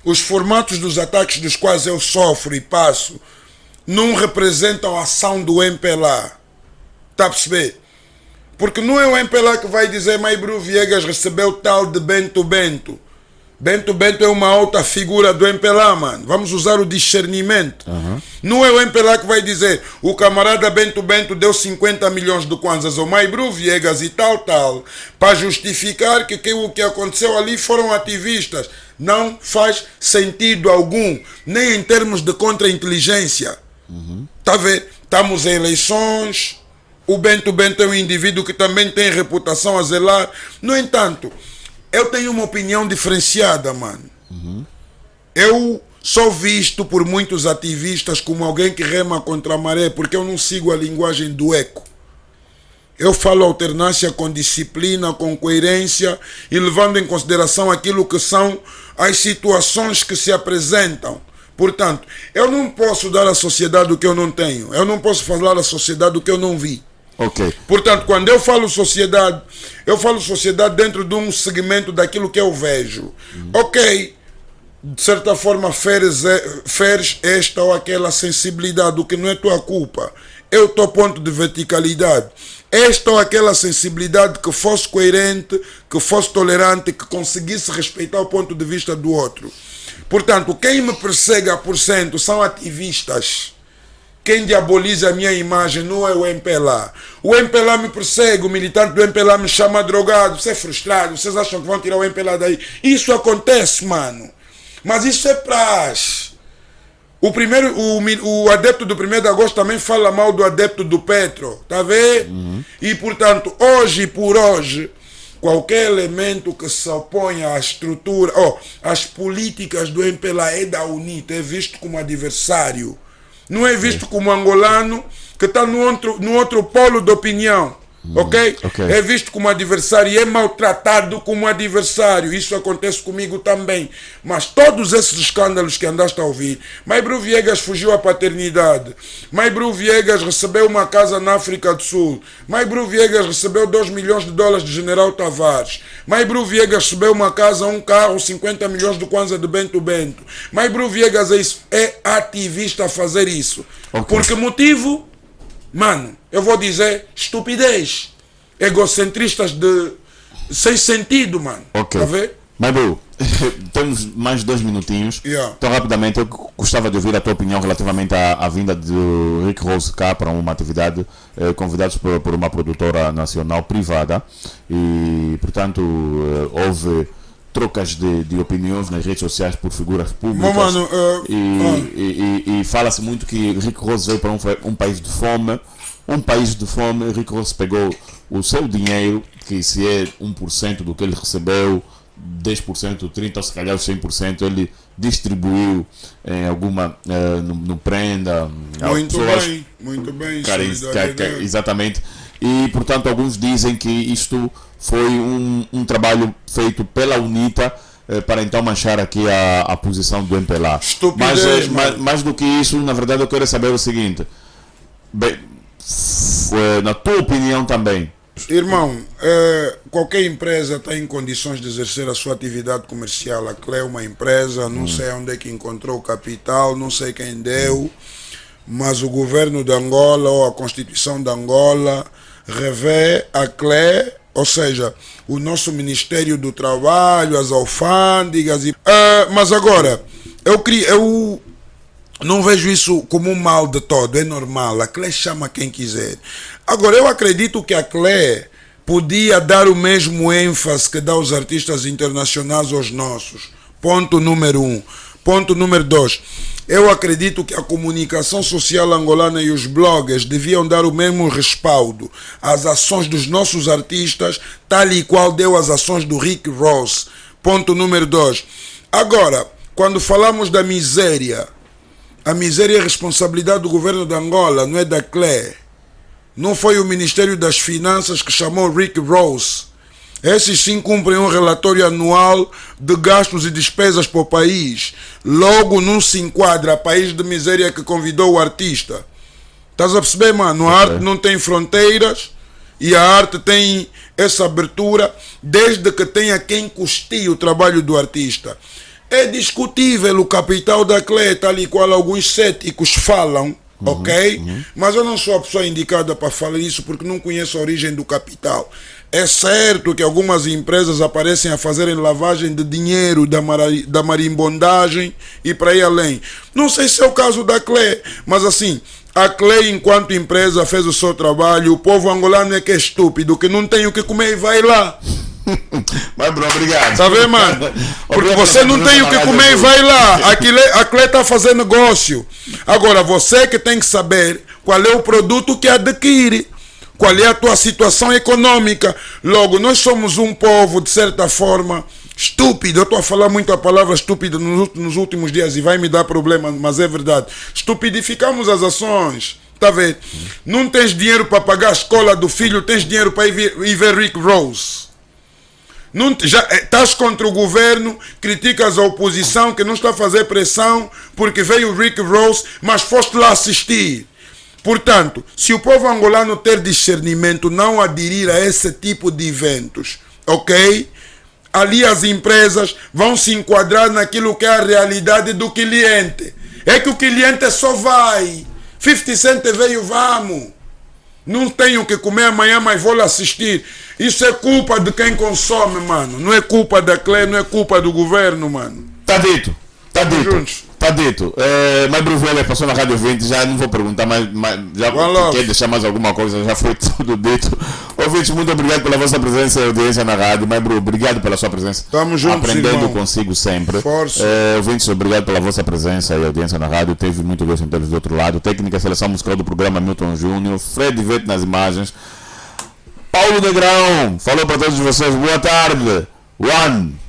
[SPEAKER 1] Os formatos dos ataques dos quais eu sofro e passo não representam a ação do MPLA. Está a perceber? Porque não é o MPLA que vai dizer Maibru Viegas recebeu tal de Bento Bento. Bento Bento é uma outra figura do MPLA, mano. Vamos usar o discernimento. Não é o MPLA que vai dizer o camarada Bento Bento deu 50 milhões de kwanzas ao Maibru Viegas e tal, para justificar que o que aconteceu ali foram ativistas. Não faz sentido algum, nem em termos de contra-inteligência. Tá a ver? Estamos em eleições. O Bento Bento é um indivíduo que também tem reputação a zelar. No entanto, eu tenho uma opinião diferenciada, mano. Eu sou visto por muitos ativistas como alguém que rema contra a maré, porque eu não sigo a linguagem do eco. Eu falo alternância com disciplina, com coerência e levando em consideração aquilo que são as situações que se apresentam. Portanto, eu não posso dar à sociedade o que eu não tenho. Eu não posso falar à sociedade o que eu não vi.
[SPEAKER 2] Ok.
[SPEAKER 1] Portanto, quando eu falo sociedade dentro de um segmento daquilo que eu vejo. Ok, de certa forma feres esta ou aquela sensibilidade, o que não é tua culpa. É o teu ponto de verticalidade. Esta ou aquela sensibilidade que fosse coerente, que fosse tolerante, que conseguisse respeitar o ponto de vista do outro. Portanto, quem me persegue a porcento são ativistas. Quem diaboliza a minha imagem não é o MPLA. O MPLA me persegue, o militante do MPLA me chama drogado, você é frustrado, vocês acham que vão tirar o MPLA daí? Isso acontece, mano. Mas isso é praxe. O adepto do 1º de agosto também fala mal do adepto do Petro, tá vendo? E portanto, hoje por hoje, qualquer elemento que se oponha à estrutura, às políticas do MPLA e da UNITA é visto como adversário. Não é visto como angolano que está no outro polo de opinião. Ok? É visto como adversário e é maltratado como adversário. Isso acontece comigo também. Mas todos esses escândalos que andaste a ouvir, Maibru Viegas fugiu à paternidade, Maibru Viegas recebeu uma casa na África do Sul, Maibru Viegas recebeu 2 milhões de dólares de General Tavares, Maibru Viegas recebeu uma casa, um carro, 50 milhões de kwanza de Bento Bento. Maibru Viegas é ativista a fazer isso. Por que motivo? Mano, eu vou dizer estupidez. Egocentristas sem sentido, mano.
[SPEAKER 2] Ok.
[SPEAKER 1] Tá vendo?
[SPEAKER 2] Maibru, temos mais 2 minutinhos. Então, rapidamente, eu gostava de ouvir a tua opinião relativamente à vinda do Rick Ross cá para uma atividade, convidados por uma produtora nacional privada. E, portanto, houve trocas de opiniões nas redes sociais por figuras públicas.
[SPEAKER 1] Mano,
[SPEAKER 2] e fala-se muito que Rick Ross veio para um país de fome. Um país de fome, Rick Ross pegou o seu dinheiro, que se é 1% do que ele recebeu, 10%, 30% ou se calhar 100%, ele distribuiu em alguma no prenda.
[SPEAKER 1] Muito bem.
[SPEAKER 2] Exatamente. E portanto alguns dizem que isto foi um trabalho feito pela UNITA para então manchar aqui a posição do MPLA.
[SPEAKER 1] Estupidez,
[SPEAKER 2] mas mais do que isso, na verdade eu quero saber o seguinte. Bem, na tua opinião também.
[SPEAKER 1] Irmão, qualquer empresa está em condições de exercer a sua atividade comercial. A CLE é uma empresa, não sei onde é que encontrou o capital, não sei quem deu, mas o governo de Angola ou a Constituição de Angola revê a CLE, ou seja, o nosso Ministério do Trabalho, as alfândegas. Mas agora, eu não vejo isso como um mal de todo, é normal. A CLE chama quem quiser. Agora, eu acredito que a CLE podia dar o mesmo ênfase que dá os artistas internacionais aos nossos. Ponto número 1. Ponto número 2. Eu acredito que a comunicação social angolana e os bloggers deviam dar o mesmo respaldo às ações dos nossos artistas, tal e qual deu às ações do Rick Ross. Ponto número 2. Agora, quando falamos da miséria, a miséria é responsabilidade do governo de Angola, não é da CLE. Não foi o Ministério das Finanças que chamou Rick Ross. Esses sim cumprem um relatório anual de gastos e despesas para o país. Logo não se enquadra a país de miséria que convidou o artista. Estás a perceber, mano? A arte não tem fronteiras e a arte tem essa abertura desde que tenha quem custeie o trabalho do artista. É discutível o capital da CLE, tal e qual alguns céticos falam. Ok? Mas eu não sou a pessoa indicada para falar isso porque não conheço a origem do capital. É certo que algumas empresas aparecem a fazerem lavagem de dinheiro da marimbondagem e para ir além. Não sei se é o caso da CLE, mas assim, a CLE enquanto empresa fez o seu trabalho. O povo angolano é que é estúpido, que não tem o que comer e vai lá.
[SPEAKER 2] Mas, bro, obrigado.
[SPEAKER 1] Tá vendo, mano? Porque você não tem o que comer e vai lá. A CLE está fazendo negócio. Agora, você que tem que saber qual é o produto que adquire. Qual é a tua situação econômica. Logo, nós somos um povo, de certa forma, estúpido. Eu estou a falar muito a palavra estúpido nos últimos dias e vai me dar problema, mas é verdade. Estupidificamos as ações. Tá vendo? Não tens dinheiro para pagar a escola do filho, tens dinheiro para ir ver Rick Ross. Estás contra o governo, criticas a oposição que não está a fazer pressão porque veio o Rick Ross, mas foste lá assistir. Portanto, se o povo angolano ter discernimento, não aderir a esse tipo de eventos, ok? Ali as empresas vão se enquadrar naquilo que é a realidade do cliente. É que o cliente só vai. 50 Cent veio, vamos. Não tenho o que comer amanhã, mas vou lá assistir. Isso é culpa de quem consome, mano. Não é culpa da CLE, não é culpa do governo, mano.
[SPEAKER 2] Tá dito. Tá dito.
[SPEAKER 1] Juntos.
[SPEAKER 2] Tá dito. Mas Bruvelha passou na Rádio 20, já não vou perguntar, mas já quer deixar mais alguma coisa, já foi tudo dito. Ouvintes, muito obrigado pela vossa presença e audiência na rádio. Mas, Bru, obrigado pela sua presença.
[SPEAKER 1] Tamo juntos,
[SPEAKER 2] aprendendo
[SPEAKER 1] irmão.
[SPEAKER 2] Consigo sempre.
[SPEAKER 1] Força.
[SPEAKER 2] Ouvintes, obrigado pela vossa presença e audiência na rádio. Teve muito gosto em termos do outro lado. Técnica e seleção musical do programa Milton Júnior. Fred Vete nas imagens. Paulo Negrão, falou para todos vocês. Boa tarde. One.